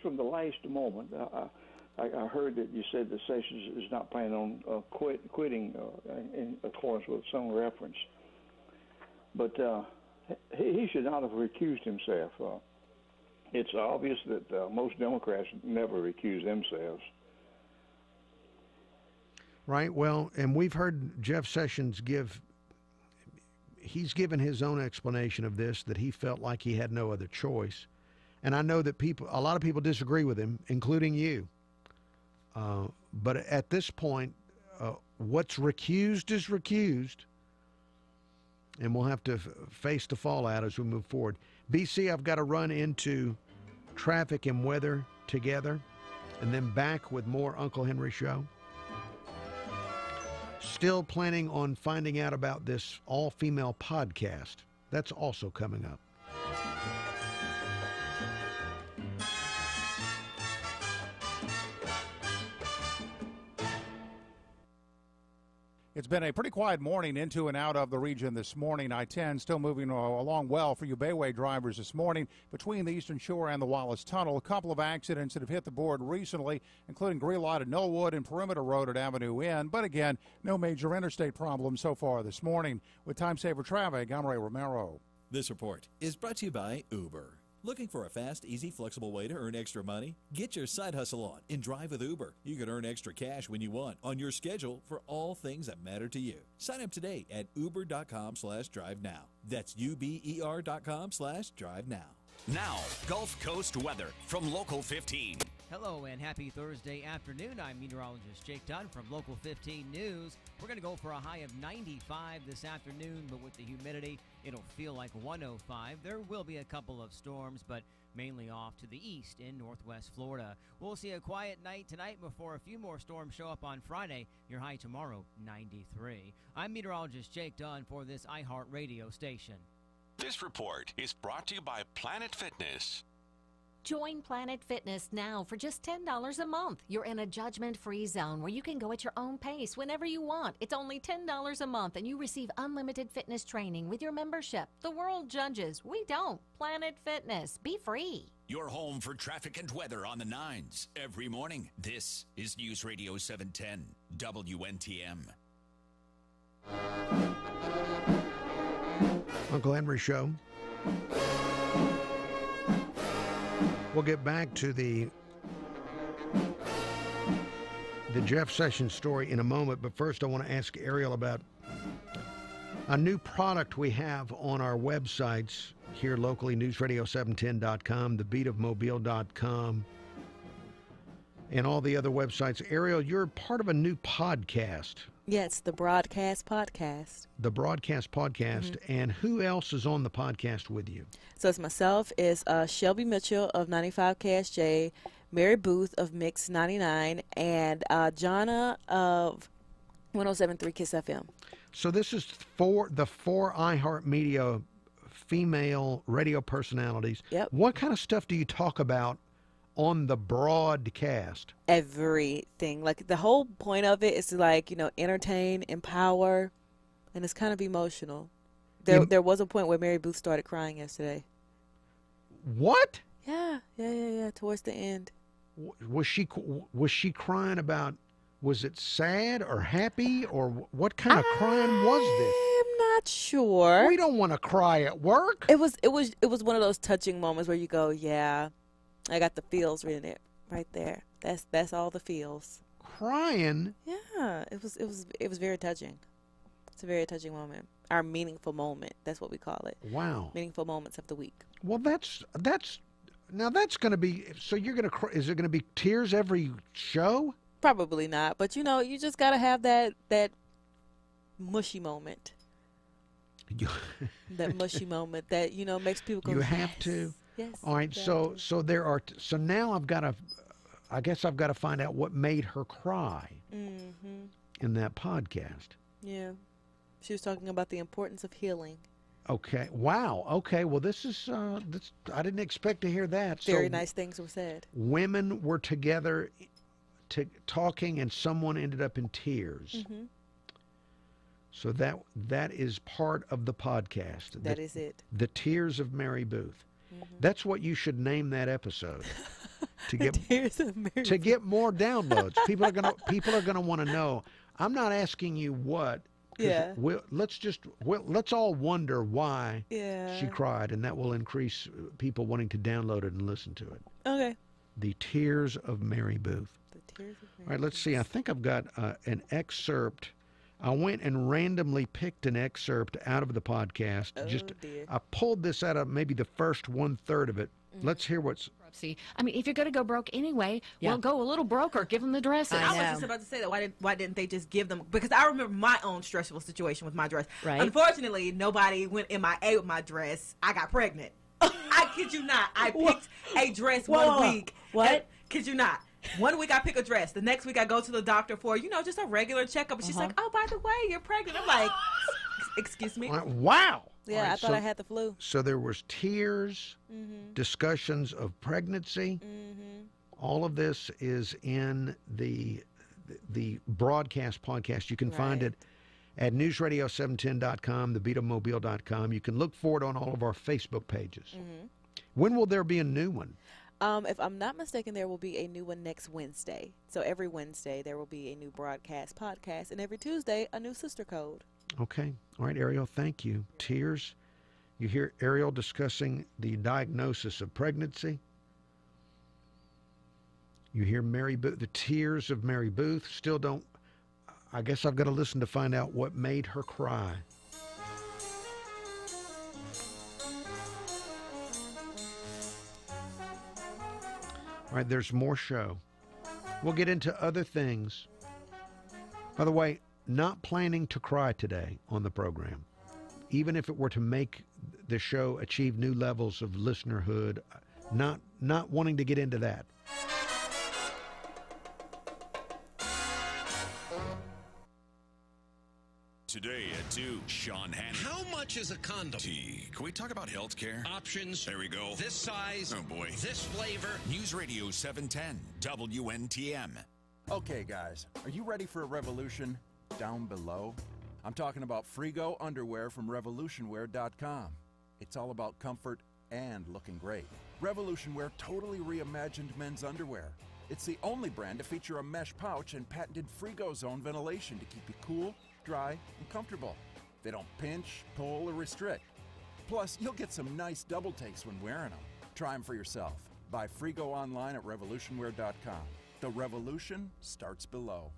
from the last moment, I heard that you said that Sessions is not planning on quitting in accordance with some reference. But he should not have recused himself. It's obvious that most Democrats never recuse themselves. Right. Well, and we've heard Jeff Sessions he's given his own explanation of this, that he felt like he had no other choice. And I know that a lot of people disagree with him, including you. But at this point, what's recused is recused. And we'll have to face the fallout as we move forward. BC, I've got to run into traffic and weather together, and then back with more Uncle Henry Show. Still planning on finding out about this all-female podcast. That's also coming up. It's been a pretty quiet morning into and out of the region this morning. I-10 still moving along well for you Bayway drivers this morning between the Eastern Shore and the Wallace Tunnel. A couple of accidents that have hit the board recently, including Greenlawn at Knollwood and Perimeter Road at Avenue N. But again, no major interstate problems so far this morning. With Time Saver Traffic, I'm Ray Romero. This report is brought to you by Uber. Looking for a fast, easy, flexible way to earn extra money? Get your side hustle on and drive with Uber. You can earn extra cash when you want on your schedule for all things that matter to you. Sign up today at uber.com/drive now. That's uber.com/drive now. Now, Gulf Coast weather from Local 15. Hello and happy Thursday afternoon. I'm meteorologist Jake Dunn from Local 15 News. We're going to go for a high of 95 this afternoon, but with the humidity, it'll feel like 105. There will be a couple of storms, but mainly off to the east in northwest Florida. We'll see a quiet night tonight before a few more storms show up on Friday. Your high tomorrow, 93. I'm meteorologist Jake Dunn for this iHeart radio station. This report is brought to you by Planet Fitness. Join Planet Fitness now for just $10 a month. You're in a judgment-free zone where you can go at your own pace whenever you want. It's only $10 a month, and you receive unlimited fitness training with your membership. The world judges. We don't. Planet Fitness. Be free. Your home for traffic and weather on the 9s every morning. This is News Radio 710 WNTM. Uncle Henry Show. We'll get back to the Jeff Sessions story in a moment, but first I want to ask Ariel about a new product we have on our websites here locally, newsradio710.com, thebeatofmobile.com, and all the other websites. Ariel, you're part of a new podcast. Yeah, it's the Broadcast Podcast. The Broadcast Podcast. Mm-hmm. And who else is on the podcast with you? So it's myself, it's Shelby Mitchell of 95 KSJ, Mary Booth of Mix 99, and Jonna of 107.3 Kiss FM. So this is for the four iHeartMedia female radio personalities. Yep. What kind of stuff do you talk about on the broadcast? Everything. Like, the whole point of it is to, like, you know, entertain, empower, and it's kind of emotional. There was a point where Mary Booth started crying yesterday. What? Yeah. Towards the end. Was she crying about, was it sad or happy, or what kind of crying was this? I'm not sure. We don't want to cry at work. It was one of those touching moments where you go, yeah, I got the feels in it right there. That's all the feels. Crying? Yeah, it was very touching. It's a very touching moment. Our meaningful moment. That's what we call it. Wow. Meaningful moments of the week. Well, that's going to be, so you're going to, is it going to be tears every show? Probably not, but you know, you just got to have that mushy moment. That mushy moment that, you know, makes people go, you have to. Yes. All right. Exactly. So now I guess I've got to find out what made her cry in that podcast. Yeah. She was talking about the importance of healing. Okay. Wow. Okay. Well, this is, I didn't expect to hear that. Very nice things were said. Women were together talking, and someone ended up in tears. Mm-hmm. So that is part of the podcast. That is it. The Tears of Mary Booth. Mm-hmm. That's what you should name that episode. To get more downloads. People are gonna want to know. I'm not asking you what. Yeah. Let's all wonder why yeah. she cried, and that will increase people wanting to download it and listen to it. Okay. The Tears of Mary Booth. The Tears of Mary. All right, let's see. I think I've got an excerpt. I went and randomly picked an excerpt out of the podcast. Oh, dear. I pulled this out of maybe the first 1/3 of it. Let's hear what's. I mean, if you're going to go broke anyway, well, go a little broke or give them the dresses. I was just about to say that. Why didn't they just give them? Because I remember my own stressful situation with my dress. Right. Unfortunately, nobody went MIA with my dress. I got pregnant. I kid you not. I picked a dress one week. What? Kid you not. 1 week I pick a dress. The next week I go to the doctor for, just a regular checkup. And she's like, oh, by the way, you're pregnant. I'm like, excuse me? Wow. Yeah, right, I thought I had the flu. So there was tears, discussions of pregnancy. All of this is in the broadcast podcast. You can find it at newsradio710.com, thebeatomobile.com. You can look for it on all of our Facebook pages. Mm-hmm. When will there be a new one? If I'm not mistaken, there will be a new one next Wednesday. So every Wednesday there will be a new broadcast podcast, and every Tuesday a new sister code. Okay. All right, Ariel, thank you. Tears. You hear Ariel discussing the diagnosis of pregnancy. You hear Mary Booth, the tears of Mary Booth. Still don't, I guess I've got to listen to find out what made her cry. All right, there's more show. We'll get into other things. By the way, not planning to cry today on the program. Even if it were to make the show achieve new levels of listenerhood, not wanting to get into that. Today at 2, Sean Hannity. How much is a condom? T. Can we talk about health care? Options. There we go. This size. Oh, boy. This flavor. News Radio 710, WNTM. Okay, guys, are you ready for a revolution down below? I'm talking about Frigo underwear from revolutionwear.com. It's all about comfort and looking great. Revolutionwear totally reimagined men's underwear. It's the only brand to feature a mesh pouch and patented Frigo Zone ventilation to keep you cool, dry, and comfortable. They don't pinch, pull, or restrict. Plus, you'll get some nice double takes when wearing them. Try them for yourself. Buy Frigo online at revolutionwear.com. The revolution starts below.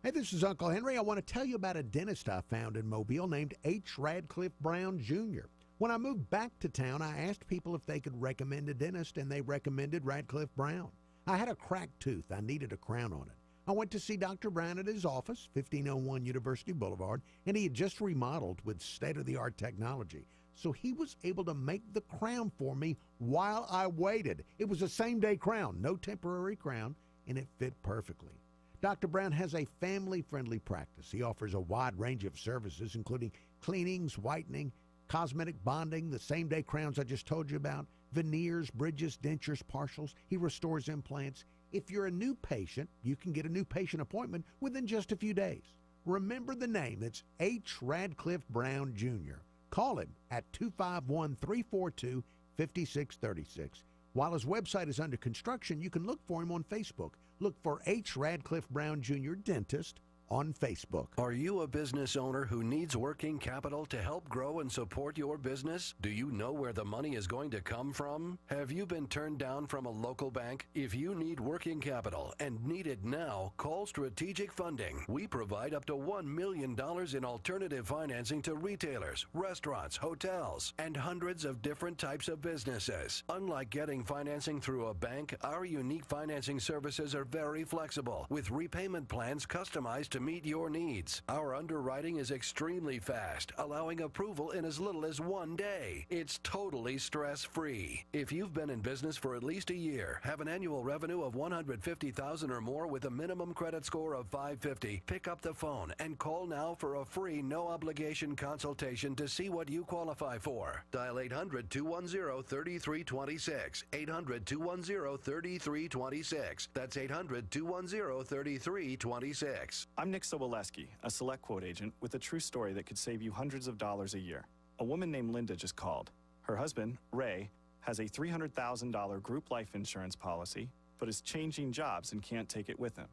Hey, this is Uncle Henry. I want to tell you about a dentist I found in Mobile named H. Radcliffe Brown Jr. When I moved back to town, I asked people if they could recommend a dentist, and they recommended Radcliffe Brown. I had a cracked tooth. I needed a crown on it. I went to see Dr. Brown at his office, 1501 University Boulevard, and he had just remodeled with state-of-the-art technology. So he was able to make the crown for me while I waited. It was a same-day crown, no temporary crown, and it fit perfectly. Dr. Brown has a family-friendly practice. He offers a wide range of services, including cleanings, whitening, cosmetic bonding, the same-day crowns I just told you about, veneers, bridges, dentures, partials. He restores implants. If you're a new patient, you can get a new patient appointment within just a few days. Remember the name. It's H. Radcliffe Brown Jr. Call him at 251-342-5636. While his website is under construction, you can look for him on Facebook. Look for H. Radcliffe Brown Jr. Dentist on Facebook. Are you a business owner who needs working capital to help grow and support your business? Do you know where the money is going to come from? Have you been turned down from a local bank? If you need working capital and need it now, call Strategic Funding. We provide up to $1 million in alternative financing to retailers, restaurants, hotels, and hundreds of different types of businesses. Unlike getting financing through a bank, our unique financing services are very flexible, with repayment plans customized to meet your needs. Our underwriting is extremely fast, allowing approval in as little as 1 day. It's totally stress-free. If you've been in business for at least a year, have an annual revenue of $150,000 or more with a minimum credit score of 550, pick up the phone and call now for a free, no-obligation consultation to see what you qualify for. Dial 800-210-3326. 800-210-3326. That's 800-210-3326. I'm Nick Soboleski, a Select Quote agent with a true story that could save you hundreds of dollars a year. A woman named Linda just called. Her husband, Ray, has a $300,000 group life insurance policy, but is changing jobs and can't take it with him.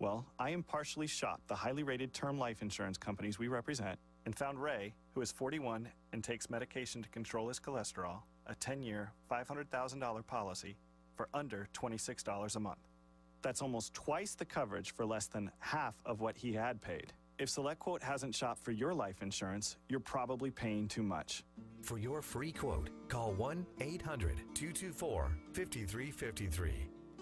Well, I impartially shopped the highly rated term life insurance companies we represent and found Ray, who is 41 and takes medication to control his cholesterol, a 10-year, $500,000 policy for under $26 a month. That's almost twice the coverage for less than half of what he had paid. If SelectQuote hasn't shopped for your life insurance, you're probably paying too much. For your free quote, call 1-800-224-5353.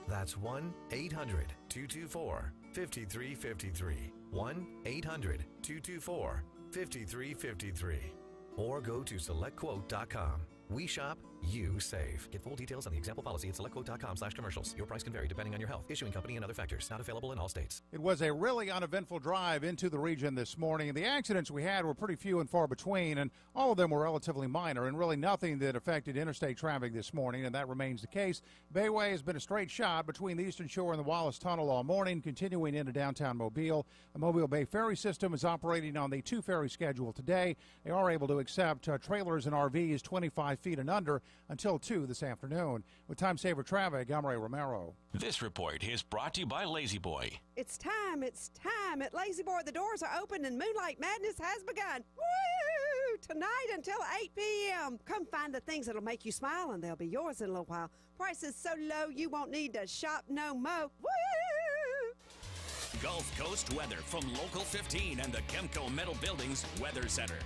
That's 1-800-224-5353. 1-800-224-5353. Or go to SelectQuote.com. We shop, you save. Get full details on the example policy at selectquote.com/commercials. Your price can vary depending on your health, issuing company, and other factors. Not available in all states. It was a really uneventful drive into the region this morning. The accidents we had were pretty few and far between, and all of them were relatively minor, and really nothing that affected interstate traffic this morning, and that remains the case. Bayway has been a straight shot between the Eastern Shore and the Wallace Tunnel all morning, continuing into downtown Mobile. The Mobile Bay Ferry System is operating on the 2-ferry schedule today. They are able to accept trailers and RVs 25 feet and under until 2 this afternoon. With Time Saver Traffic, I'm Ray Romero. This report is brought to you by Lazy Boy. It's time at Lazy Boy. The doors are open and Moonlight Madness has begun. Woo! Tonight until 8 p.m. Come find the things that'll make you smile, and they'll be yours in a little while. Prices so low you won't need to shop no more. Woo! Gulf Coast weather from Local 15 and the Kemco Metal Buildings Weather Center.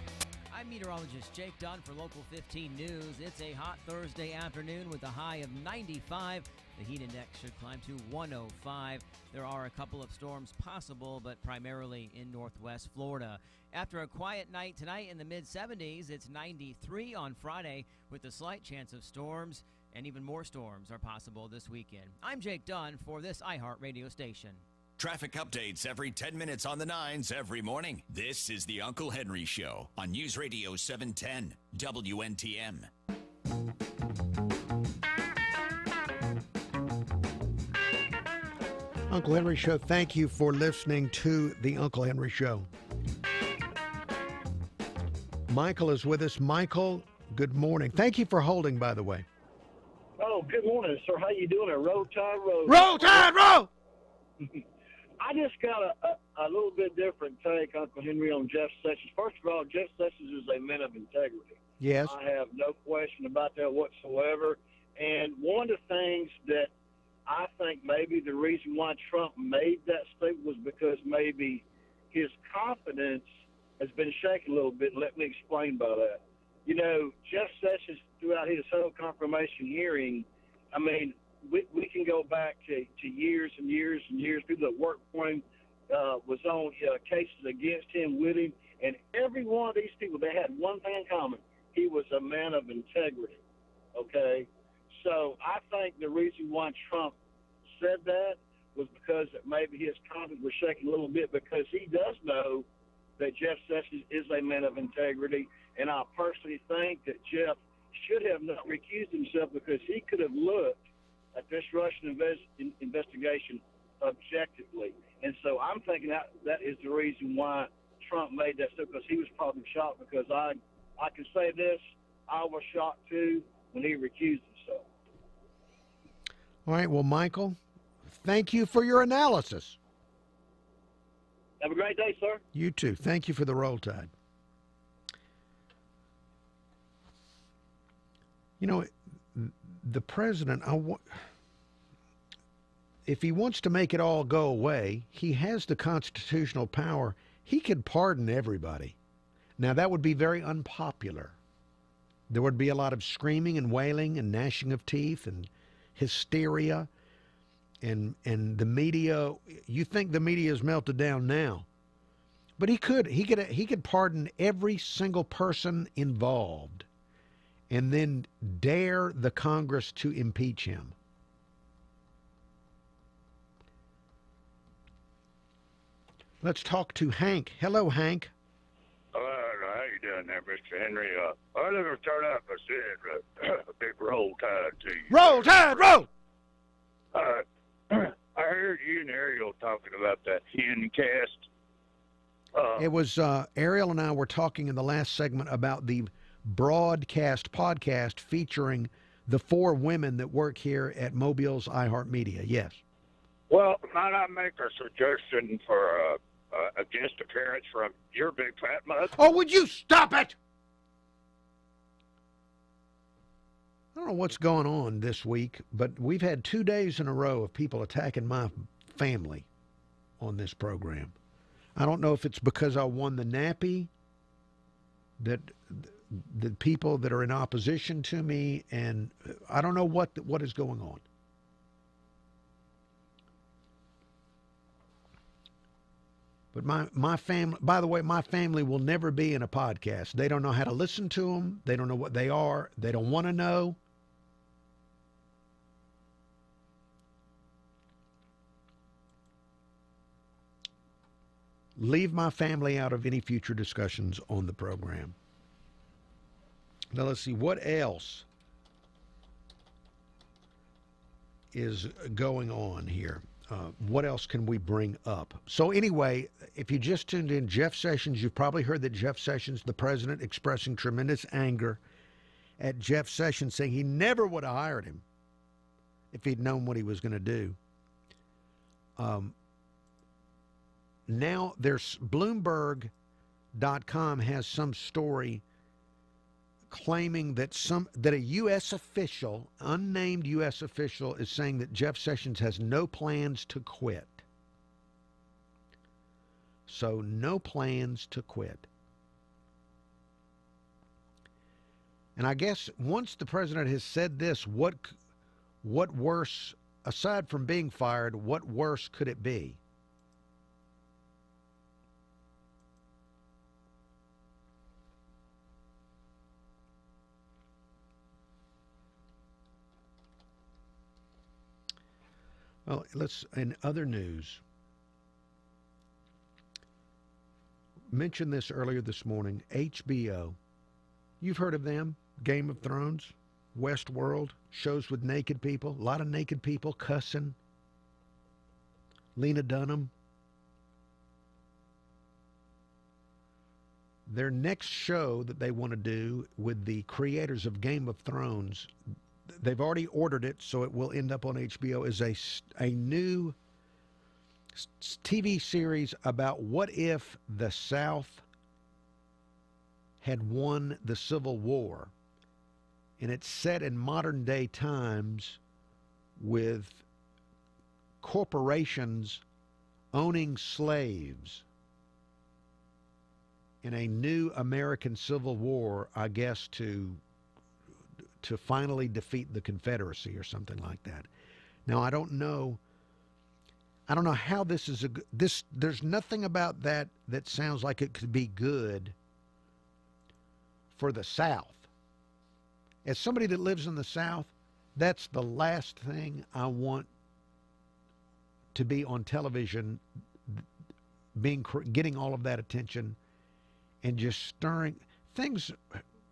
I'm meteorologist Jake Dunn for Local 15 News. It's a hot Thursday afternoon with a high of 95. The heat index should climb to 105. There are a couple of storms possible, but primarily in northwest Florida. After a quiet night tonight in the mid-70s, it's 93 on Friday with a slight chance of storms, and even more storms are possible this weekend. I'm Jake Dunn for this iHeart radio station. Traffic updates every 10 minutes on the 9s every morning. This is the Uncle Henry Show on News Radio 710 WNTM. Uncle Henry Show, thank you for listening to the Uncle Henry Show. Michael is with us. Michael, good morning. Thank you for holding, by the way. Oh, good morning, sir. How you doing? Roll Tide, roll. Roll Tide, roll! I just got a little bit different take, Uncle Henry, on Jeff Sessions. First of all, Jeff Sessions is a man of integrity. Yes. I have no question about that whatsoever. And one of the things that I think maybe the reason why Trump made that statement was because maybe his confidence has been shaken a little bit. Let me explain by that. You know, Jeff Sessions, throughout his whole confirmation hearing, I mean, we can go back to years and years and years. People that worked for him was on cases against him, with him, and every one of these people, they had one thing in common. He was a man of integrity, okay? So I think the reason why Trump said that was because maybe his confidence was shaking a little bit, because he does know that Jeff Sessions is a man of integrity, and I personally think that Jeff should have not recused himself, because he could have looked at this Russian investigation objectively. And so I'm thinking that is the reason why Trump made that step, because he was probably shocked, because I can say this, I was shocked too when he recused himself. All right, well, Michael, thank you for your analysis. Have a great day, sir. You too. Thank you for the Roll Tide. You know, the president, if he wants to make it all go away, he has the constitutional power. He could pardon everybody. Now, that would be very unpopular. There would be a lot of screaming and wailing and gnashing of teeth and hysteria. And the media, you think the media is melted down now. But he could pardon every single person involved and then dare the Congress to impeach him. Let's talk to Hank. Hello, Hank. How you doing there, Mr. Henry? I live in start out by saying a big Roll Tide to you. Roll Tide, roll! I heard you and Ariel talking about that hen cast. It was Ariel and I were talking in the last segment about the broadcast podcast featuring the 4 women that work here at Mobile's iHeartMedia. Yes. Well, might I make a suggestion for a guest appearance from your big fat mother? Oh, would you stop it? I don't know what's going on this week, but we've had 2 days in a row of people attacking my family on this program. I don't know if it's because I won the nappy, that the people that are in opposition to me, and I don't know what is going on. But my family, by the way, my family will never be in a podcast. They don't know how to listen to them. They don't know what they are. They don't want to know. Leave my family out of any future discussions on the program. Now let's see, what else is going on here? What else can we bring up? So anyway, if you just tuned in, Jeff Sessions, you've probably heard that Jeff Sessions, the president, expressing tremendous anger at Jeff Sessions, saying he never would have hired him if he'd known what he was going to do. Now there's Bloomberg.com has some story claiming that a U.S. official, unnamed U.S. official, is saying that Jeff Sessions has no plans to quit. So no plans to quit. And I guess once the president has said this, what worse, aside from being fired, what worse could it be? Well, in other news, mentioned this earlier this morning, HBO. You've heard of them, Game of Thrones, Westworld, shows with naked people, a lot of naked people cussing. Lena Dunham. Their next show that they want to do with the creators of Game of Thrones, they've already ordered it, so it will end up on HBO, is a new TV series about what if the South had won the Civil War. And it's set in modern day times with corporations owning slaves in a new American Civil War, I guess, to finally defeat the Confederacy or something like that. Now, I don't know how this is there's nothing about that sounds like it could be good for the South. As somebody that lives in the South, that's the last thing I want to be on television, getting all of that attention and just stirring. Things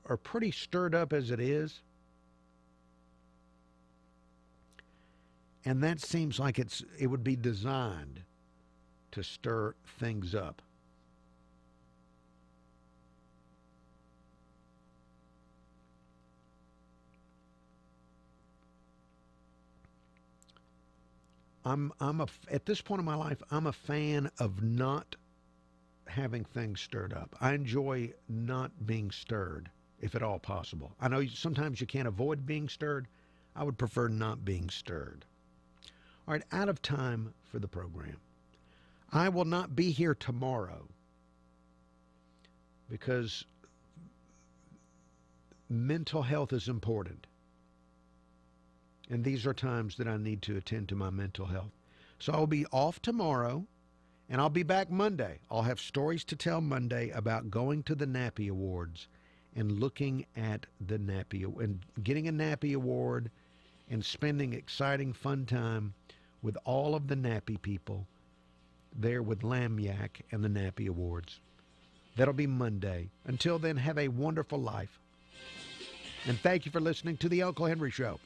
are pretty stirred up as it is. And that seems like it would be designed to stir things up. At this point in my life, I'm a fan of not having things stirred up. I enjoy not being stirred, if at all possible. I know sometimes you can't avoid being stirred. I would prefer not being stirred. All right, out of time for the program. I will not be here tomorrow because mental health is important. And these are times that I need to attend to my mental health. So I'll be off tomorrow, and I'll be back Monday. I'll have stories to tell Monday about going to the NAPPY Awards and looking at the NAPPY and getting a NAPPY Award and spending exciting, fun time with all of the NAPPY people there with Lagniappe and the NAPPY Awards. That'll be Monday. Until then, have a wonderful life. And thank you for listening to The Uncle Henry Show.